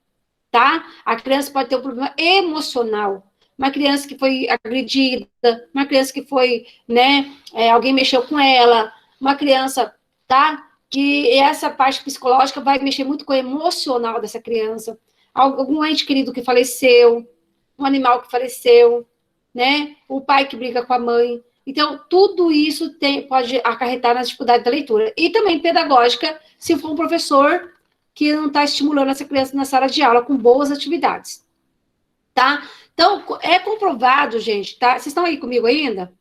Tá? A criança pode ter um problema emocional. Uma criança que foi agredida, uma criança que foi, né, alguém mexeu com ela, uma criança, tá? Que essa parte psicológica vai mexer muito com o emocional dessa criança. Algum ente querido que faleceu, um animal que faleceu, né? O pai que briga com a mãe. Então, tudo isso pode acarretar nas dificuldades da leitura. E também pedagógica, se for um professor que não está estimulando essa criança na sala de aula com boas atividades, tá? Então, é comprovado, gente, tá? Vocês estão aí comigo ainda?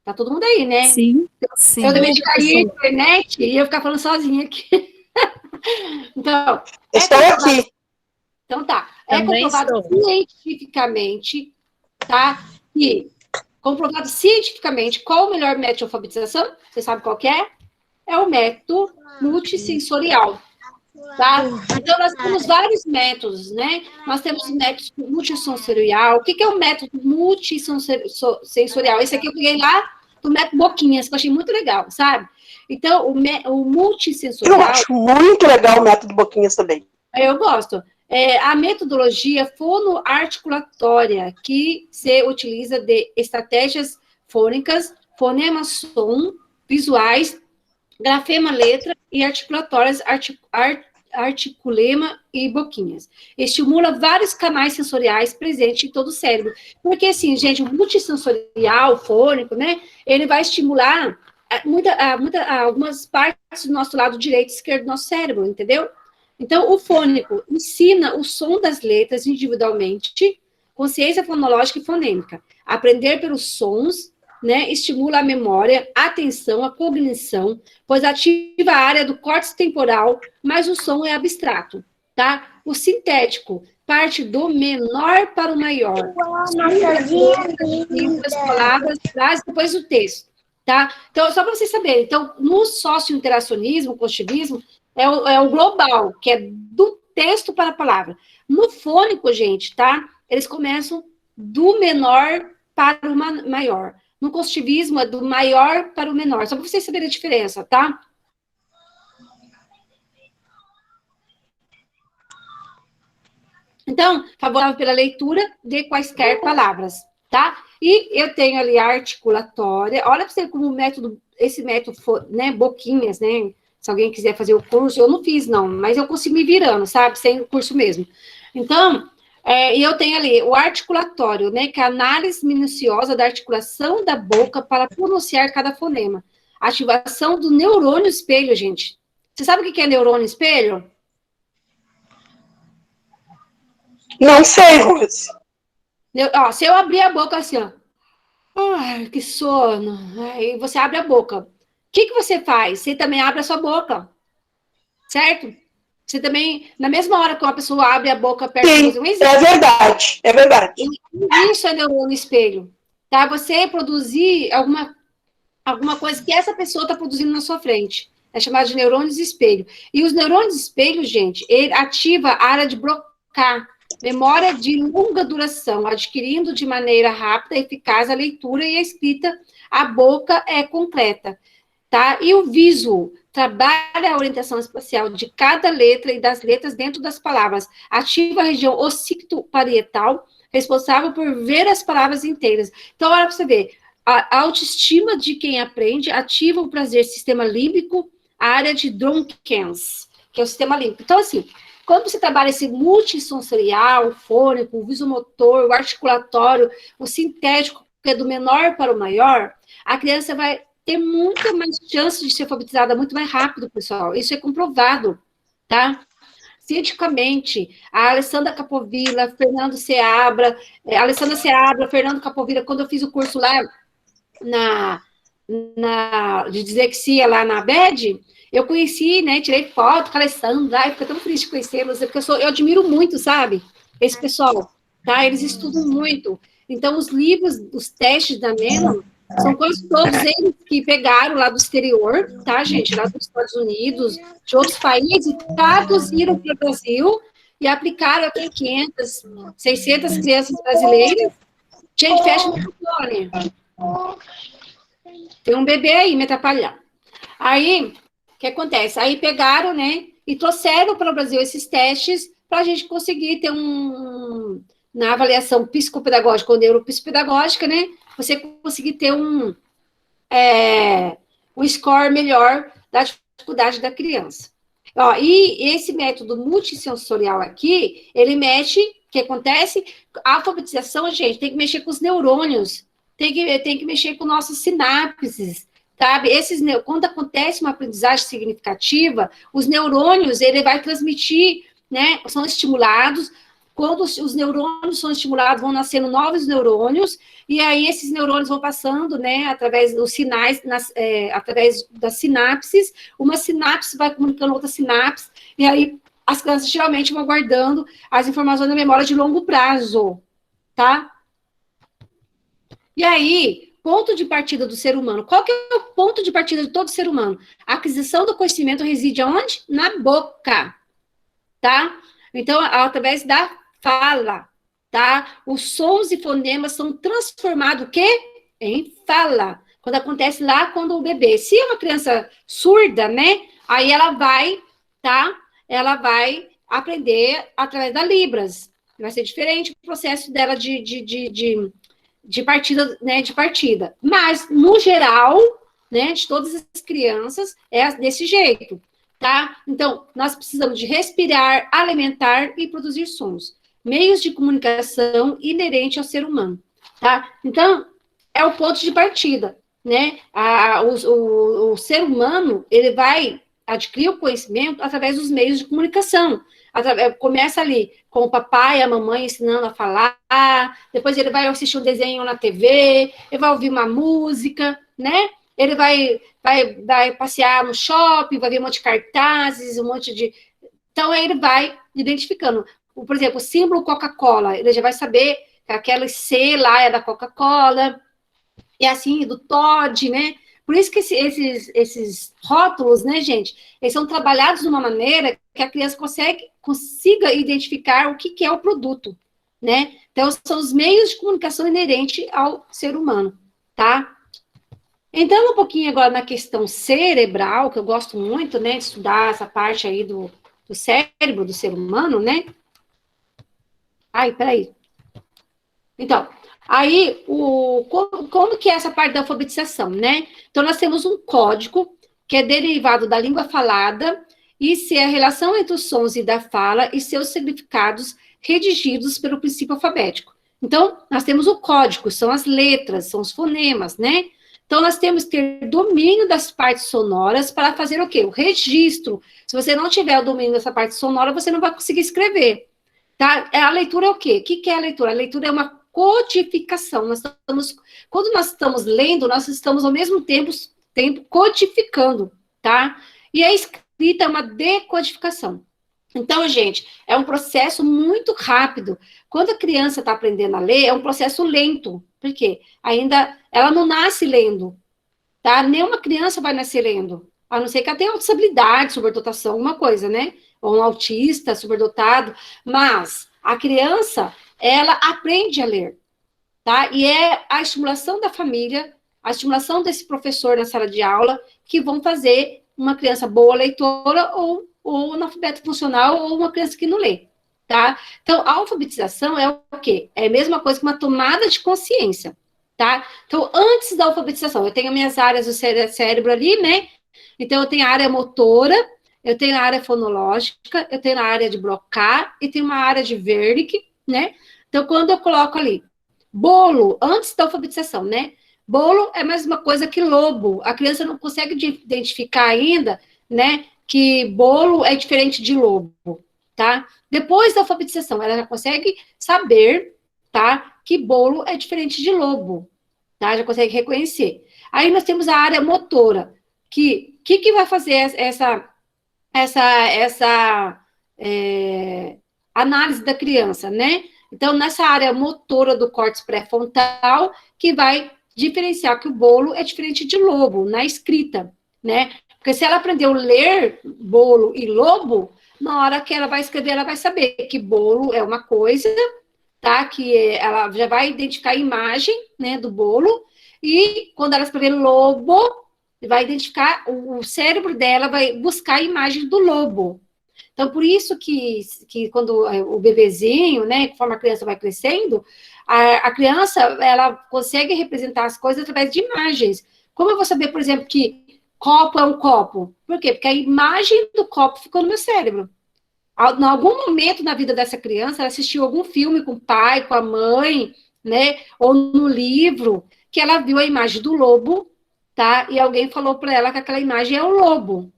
Tá todo mundo aí, né? Sim, sim. Eu também de cair na internet e eu ficar falando sozinha aqui. Então, Estou aqui. Então, tá. É Também comprovado estou. cientificamente, tá? E comprovado cientificamente qual o melhor método de alfabetização? Você sabe qual que é? É o método multissensorial. Tá? Então, nós temos vários métodos, né? Nós temos métodos multissensorial. O que é o método multissensorial? Esse aqui eu peguei lá do método Boquinhas, que eu achei muito legal, sabe? Então, o multissensorial... Eu acho muito legal o método Boquinhas também. Eu gosto. A metodologia fonoarticulatória, que se utiliza de estratégias fônicas, fonema-som, visuais, grafema-letra e articulatórias, articulema e boquinhas. Estimula vários canais sensoriais presentes em todo o cérebro. Porque, assim, gente, o multissensorial, fônico, né, ele vai estimular algumas partes do nosso lado direito e esquerdo do nosso cérebro, entendeu? Então, o fônico ensina o som das letras individualmente, consciência fonológica e fonêmica. Aprender pelos sons, né, estimula a memória, a atenção, a cognição, pois ativa a área do córtex temporal, mas o som é abstrato, tá? O sintético parte do menor para o maior. As palavras, frases, depois o texto, tá? Então, só para vocês saberem, então, no socio-interacionismo, construtivismo, é o global, que é do texto para a palavra. No fônico, gente, tá? Eles começam do menor para o maior. No construtivismo, é do maior para o menor. Só para vocês saberem a diferença, tá? Então, favorável pela leitura de quaisquer palavras, tá? E eu tenho ali a articulatória. Olha para você como esse método, né, Boquinhas, né? Se alguém quiser fazer o curso, eu não fiz, não, mas eu consigo me virando, sabe? Sem o curso mesmo. Então, e eu tenho ali o articulatório, né? Que é a análise minuciosa da articulação da boca para pronunciar cada fonema. Ativação do neurônio espelho, gente. Você sabe o que é neurônio espelho? Não sei, Rose. Se eu abrir a boca assim, ó. Ai, que sono. Aí você abre a boca. O que você faz? Você também abre a sua boca. Certo? Você também, na mesma hora que uma pessoa abre a boca perto de fazer um exame. É verdade, é verdade. Isso é neurônio espelho. Tá? Você produzir alguma coisa que essa pessoa está produzindo na sua frente. É chamado de neurônios espelho. E os neurônios espelho, gente, ele ativa a área de Broca, memória de longa duração, adquirindo de maneira rápida e eficaz a leitura e a escrita. A boca é completa. Tá? E o viso trabalha a orientação espacial de cada letra e das letras dentro das palavras. Ativa a região occipito-parietal, responsável por ver as palavras inteiras. Então, olha para você ver. A autoestima de quem aprende ativa o prazer sistema límbico, a área de Dronkens, que é o sistema límbico. Então, assim, quando você trabalha esse multissensorial, o fônico, o visomotor, o articulatório, o sintético, que é do menor para o maior, a criança vai ter muito mais chance de ser alfabetizada muito mais rápido, pessoal. Isso é comprovado, tá? Cientificamente, a Alessandra Capovilla, Fernando Seabra, Alessandra Seabra, Fernando Capovilla, quando eu fiz o curso lá de dislexia lá na ABED, eu conheci, né, tirei foto com a Alessandra, ai, fico tão triste de conhecê-los, porque eu admiro muito, sabe, esse pessoal, tá? Eles estudam muito. Então, os livros, os testes da Mellon, são quase todos eles que pegaram lá do exterior, tá, gente? Lá dos Estados Unidos, de outros países, traduziram para o Brasil e aplicaram aqui 500, 600 crianças brasileiras. Gente, fecha o microfone. Tem um bebê aí me atrapalhando. Aí, o que acontece? Aí pegaram, né, e trouxeram para o Brasil esses testes para a gente conseguir ter na avaliação psicopedagógica ou neuropsicopedagógica, né, você conseguir ter um score melhor da dificuldade da criança. Ó, e esse método multissensorial aqui, ele mexe, o que acontece? A alfabetização, gente, tem que mexer com os neurônios, tem que mexer com nossas sinapses, sabe? Quando acontece uma aprendizagem significativa, os neurônios, ele vai transmitir, né, são estimulados. Quando os neurônios são estimulados, vão nascendo novos neurônios, e aí esses neurônios vão passando, né, através dos sinais, através das sinapses, uma sinapse vai comunicando outra sinapse, e aí as crianças geralmente vão guardando as informações na memória de longo prazo, tá? E aí, ponto de partida do ser humano. Qual que é o ponto de partida de todo ser humano? A aquisição do conhecimento reside aonde? Na boca, tá? Então, através da fala, tá? Os sons e fonemas são transformados, o quê? Em fala. Quando acontece lá, quando o bebê, se é uma criança surda, né? Aí ela vai, tá? Ela vai aprender através da Libras. Vai ser diferente o processo dela de partida, né? De partida. Mas, no geral, né? De todas as crianças, é desse jeito. Tá? Então, nós precisamos de respirar, alimentar e produzir sons. Meios de comunicação inerente ao ser humano, tá? Então, é o ponto de partida, né? O ser humano, ele vai adquirir o conhecimento através dos meios de comunicação. Começa ali com o papai e a mamãe ensinando a falar, depois ele vai assistir um desenho na TV, ele vai ouvir uma música, né? Ele vai passear no shopping, vai ver um monte de cartazes, um monte de... Então, aí ele vai identificando. Por exemplo, o símbolo Coca-Cola, ele já vai saber que aquela C lá é da Coca-Cola, e assim, do Todd, né? Por isso que esses rótulos, né, gente, eles são trabalhados de uma maneira que a criança consiga identificar o que é o produto, né? Então, são os meios de comunicação inerentes ao ser humano, tá? Entrando um pouquinho agora na questão cerebral, que eu gosto muito, né, de estudar essa parte aí do cérebro do ser humano, né? Ai, peraí. Então, aí, como que é essa parte da alfabetização, né? Então, nós temos um código que é derivado da língua falada e se é a relação entre os sons e da fala e seus significados redigidos pelo princípio alfabético. Então, nós temos o código, são as letras, são os fonemas, né? Então, nós temos que ter domínio das partes sonoras para fazer o quê? O registro. Se você não tiver o domínio dessa parte sonora, você não vai conseguir escrever. Tá? A leitura é o quê? O que é a leitura? A leitura é uma codificação. Quando nós estamos lendo, nós estamos ao mesmo tempo codificando, tá? E a escrita é uma decodificação. Então, gente, é um processo muito rápido. Quando a criança está aprendendo a ler, é um processo lento. Por quê? Ainda ela não nasce lendo, tá? Nenhuma criança vai nascer lendo, a não ser que ela tenha disabilidade, superdotação, alguma coisa, né? Ou um autista, superdotado. Mas a criança, ela aprende a ler, tá? E é a estimulação da família, a estimulação desse professor na sala de aula que vão fazer uma criança boa leitora ou analfabeto funcional ou uma criança que não lê, tá? Então, a alfabetização é o quê? É a mesma coisa que uma tomada de consciência, tá? Então, antes da alfabetização, eu tenho as minhas áreas do cérebro ali, né? Então, eu tenho a área motora, eu tenho a área fonológica, eu tenho a área de Broca e tenho uma área de Wernicke, né? Então, quando eu coloco ali, bolo, antes da alfabetização, né? Bolo é a mesma coisa que lobo. A criança não consegue identificar ainda, né, que bolo é diferente de lobo, tá? Depois da alfabetização, ela já consegue saber, tá, que bolo é diferente de lobo, tá? Já consegue reconhecer. Aí nós temos a área motora, que vai fazer essa análise da criança, né? Então, nessa área motora do córtex pré-frontal, que vai diferenciar que o bolo é diferente de lobo, na escrita, né? Porque se ela aprendeu a ler bolo e lobo, na hora que ela vai escrever, ela vai saber que bolo é uma coisa, tá? Que ela já vai identificar a imagem, né, do bolo, e quando ela escrever lobo, vai identificar, o cérebro dela vai buscar a imagem do lobo. Então, por isso que quando o bebezinho, né, conforme a criança vai crescendo, a criança, ela consegue representar as coisas através de imagens. Como eu vou saber, por exemplo, que copo é um copo? Por quê? Porque a imagem do copo ficou no meu cérebro. Em algum momento na vida dessa criança, ela assistiu algum filme com o pai, com a mãe, né, ou no livro, que ela viu a imagem do lobo, tá? E alguém falou para ela que aquela imagem é o lobo.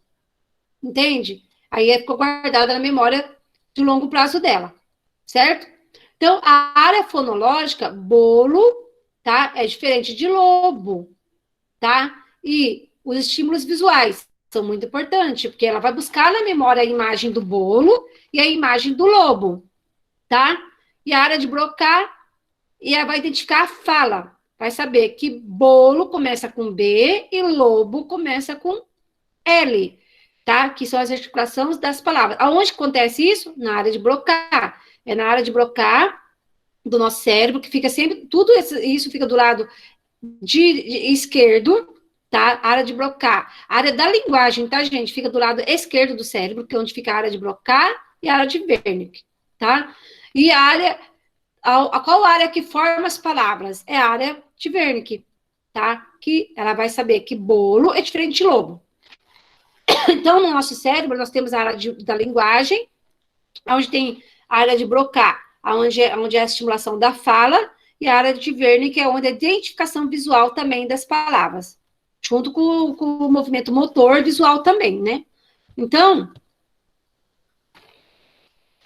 Entende? Aí ficou guardada na memória de longo prazo dela, certo? Então, a área fonológica, bolo, tá? É diferente de lobo, tá? E os estímulos visuais são muito importantes, porque ela vai buscar na memória a imagem do bolo e a imagem do lobo, tá? E a área de Broca, e ela vai identificar a fala, vai saber que bolo começa com B e lobo começa com L, tá? Que são as articulações das palavras. Aonde acontece isso? Na área de Broca. É na área de Broca do nosso cérebro, que fica sempre, tudo isso fica do lado de esquerdo, tá? A área de Broca. A área da linguagem, tá, gente? Fica do lado esquerdo do cérebro, que é onde fica a área de Broca e a área de Wernicke, tá? E a área, qual área que forma as palavras? É a área de Wernicke, tá? Que ela vai saber que bolo é diferente de lobo. Então, no nosso cérebro, nós temos a área da linguagem, onde tem a área de Broca, onde é a estimulação da fala, e a área de Wernicke, que é onde é a identificação visual também das palavras, junto com o movimento motor visual também, né? Então,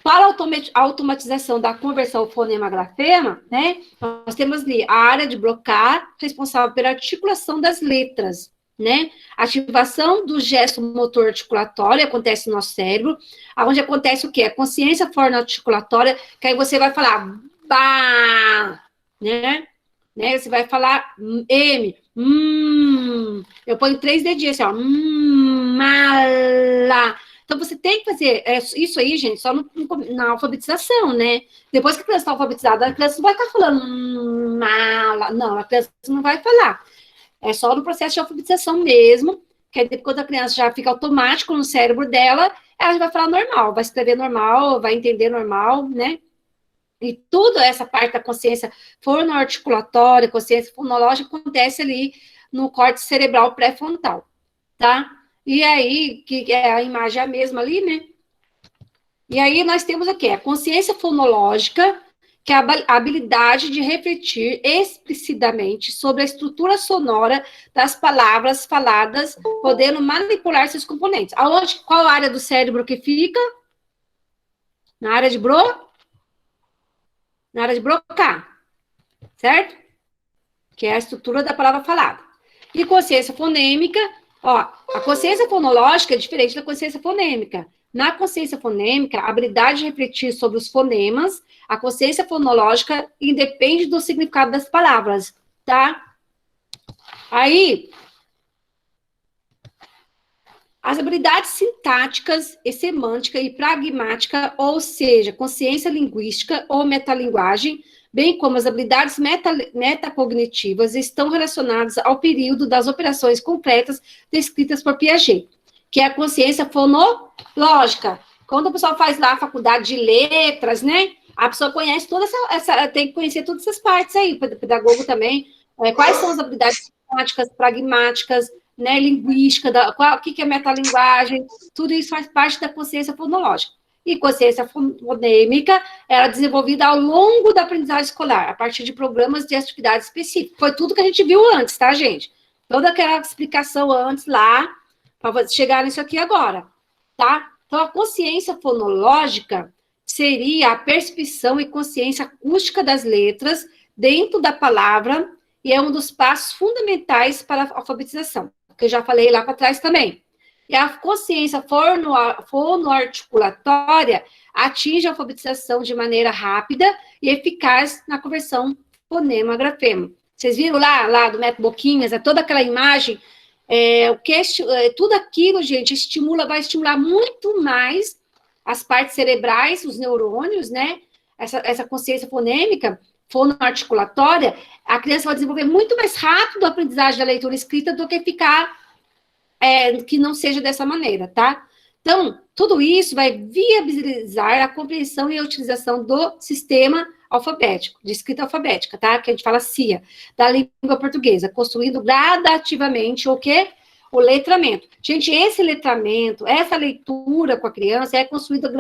para a automatização da conversão fonema-grafema, né, nós temos ali a área de Broca, responsável pela articulação das letras, né? Ativação do gesto motor articulatório acontece no nosso cérebro, onde acontece o quê? A consciência fonoarticulatória, que aí você vai falar ba, né? Você vai falar M, eu ponho 3 dedinhos assim, ó, mala. Então, você tem que fazer isso aí, gente, só na alfabetização, né? Depois que a criança está alfabetizada, a criança não vai estar falando mala, não, a criança não vai falar. É só no processo de alfabetização mesmo, que aí quando a criança já fica automático no cérebro dela, ela já vai falar normal, vai escrever normal, vai entender normal, né? E tudo essa parte da consciência fonoarticulatória, consciência fonológica, acontece ali no córtex cerebral pré-frontal, tá? E aí, que a imagem é a mesma ali, né? E aí nós temos aqui a consciência fonológica, que é a habilidade de refletir explicitamente sobre a estrutura sonora das palavras faladas, podendo manipular seus componentes. Qual área do cérebro que fica? Na área de Na área de Broca, certo? Que é a estrutura da palavra falada. E consciência fonêmica, ó, a consciência fonológica é diferente da consciência fonêmica. Na consciência fonêmica, a habilidade de refletir sobre os fonemas, a consciência fonológica independe do significado das palavras, tá? Aí, as habilidades sintáticas e semântica e pragmática, ou seja, consciência linguística ou metalinguagem, bem como as habilidades metacognitivas, estão relacionadas ao período das operações concretas descritas por Piaget, que é a consciência fonológica. Quando o pessoal faz lá a faculdade de letras, né, a pessoa conhece toda tem que conhecer todas essas partes aí, o pedagogo também, quais são as habilidades sintáticas, pragmáticas, né, linguística, o que é metalinguagem, tudo isso faz parte da consciência fonológica. E consciência fonêmica era desenvolvida ao longo da aprendizagem escolar, a partir de programas de atividade específica. Foi tudo que a gente viu antes, tá, gente? Toda aquela explicação antes lá, para chegar nisso aqui agora, tá? Então, a consciência fonológica seria a percepção e consciência acústica das letras dentro da palavra, e é um dos passos fundamentais para a alfabetização, que eu já falei lá para trás também. E a consciência fonoarticulatória atinge a alfabetização de maneira rápida e eficaz na conversão fonema-grafema. Vocês viram lá do método Boquinhas, é toda aquela imagem, tudo aquilo, gente, vai estimular muito mais as partes cerebrais, os neurônios, né? Essa consciência fonêmica, fonoarticulatória, a criança vai desenvolver muito mais rápido a aprendizagem da leitura escrita do que ficar que não seja dessa maneira, tá? Então, tudo isso vai viabilizar a compreensão e a utilização do sistema alfabético, de escrita alfabética, tá? Que a gente fala CIA, da língua portuguesa, construindo gradativamente o quê? O letramento. Gente, esse letramento, essa leitura com a criança é construída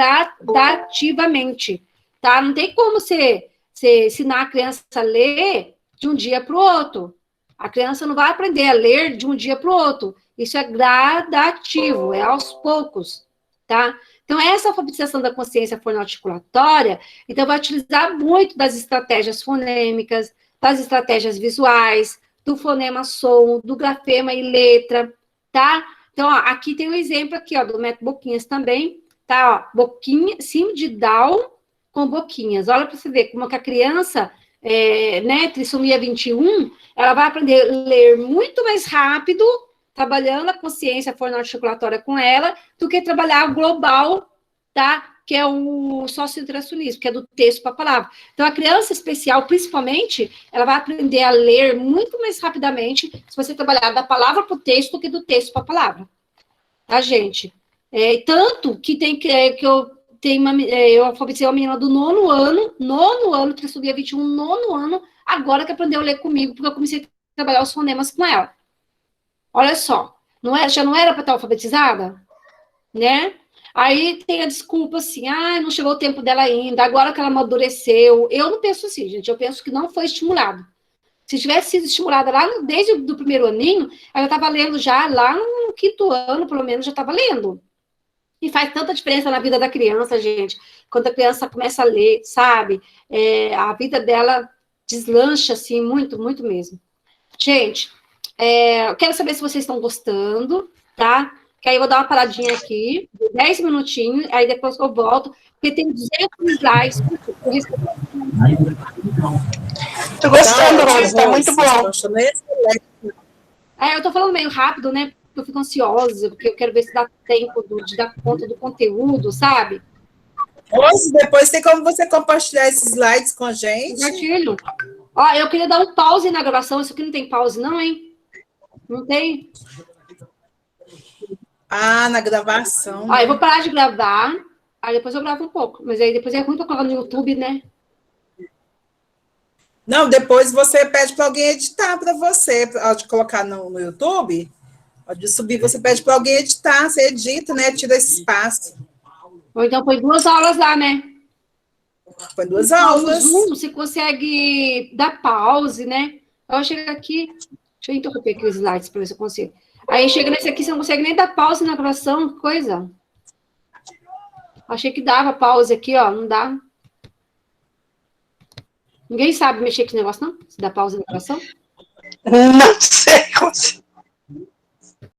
gradativamente, tá? Não tem como você ensinar a criança a ler de um dia para o outro. A criança não vai aprender a ler de um dia para o outro. Isso é gradativo, é aos poucos, tá? Então, essa alfabetização da consciência fonoarticulatória, então, vai utilizar muito das estratégias fonêmicas, das estratégias visuais, do fonema-som, do grafema e letra, tá? Então, ó, aqui tem um exemplo aqui, ó, do método Boquinhas também, tá? Ó, boquinha, símbolo de Down com boquinhas. Olha para você ver como que a criança, né, trissomia 21, ela vai aprender a ler muito mais rápido, trabalhando a consciência fonoarticulatória com ela, do que trabalhar o global, tá? Que é o sociointeracionismo, que é do texto para a palavra. Então, a criança especial, principalmente, ela vai aprender a ler muito mais rapidamente se você trabalhar da palavra para o texto do que do texto para a palavra. Tá, gente? Tanto que eu alfabetizei uma menina do nono ano, que subia 21, nono ano, agora que aprendeu a ler comigo, porque eu comecei a trabalhar os fonemas com ela. Olha só, já não era para estar alfabetizada? Né? Aí tem a desculpa assim, não chegou o tempo dela ainda, agora que ela amadureceu. Eu não penso assim, gente, eu penso que não foi estimulado. Se tivesse sido estimulada lá desde o primeiro aninho, ela estava lendo já lá no quinto ano, pelo menos, já estava lendo. E faz tanta diferença na vida da criança, gente, quando a criança começa a ler, sabe? A vida dela deslancha, assim, muito, muito mesmo. Gente, eu quero saber se vocês estão gostando, tá? Que aí eu vou dar uma paradinha aqui, 10 minutinhos, aí depois eu volto, porque tem 200 slides. Tô gostando, Rose, tá muito bom. Eu tô falando meio rápido, né? Porque eu fico ansiosa, porque eu quero ver se dá tempo de dar conta do conteúdo, sabe? Rose, depois tem como você compartilhar esses slides com a gente? Compartilho. Ó, eu queria dar um pause na gravação, isso aqui não tem pause não, hein? Não tem? Na gravação. Eu vou parar de gravar, aí depois eu gravo um pouco. Mas aí depois é ruim pra colocar no YouTube, né? Não, depois você pede para alguém editar para você, de colocar no YouTube, de subir, você pede para alguém editar, você edita, né? Tira esse espaço. Ou então põe 2 aulas lá, né? Põe 2 aulas. No Zoom, você consegue dar pause, né? Eu chego aqui, deixa eu interromper aqueles slides para ver se eu consigo. Aí chega nesse aqui, você não consegue nem dar pause na gravação, que coisa. Achei que dava pause aqui, ó, não dá. Ninguém sabe mexer com esse negócio, não? Se dá pause na gravação? Não sei.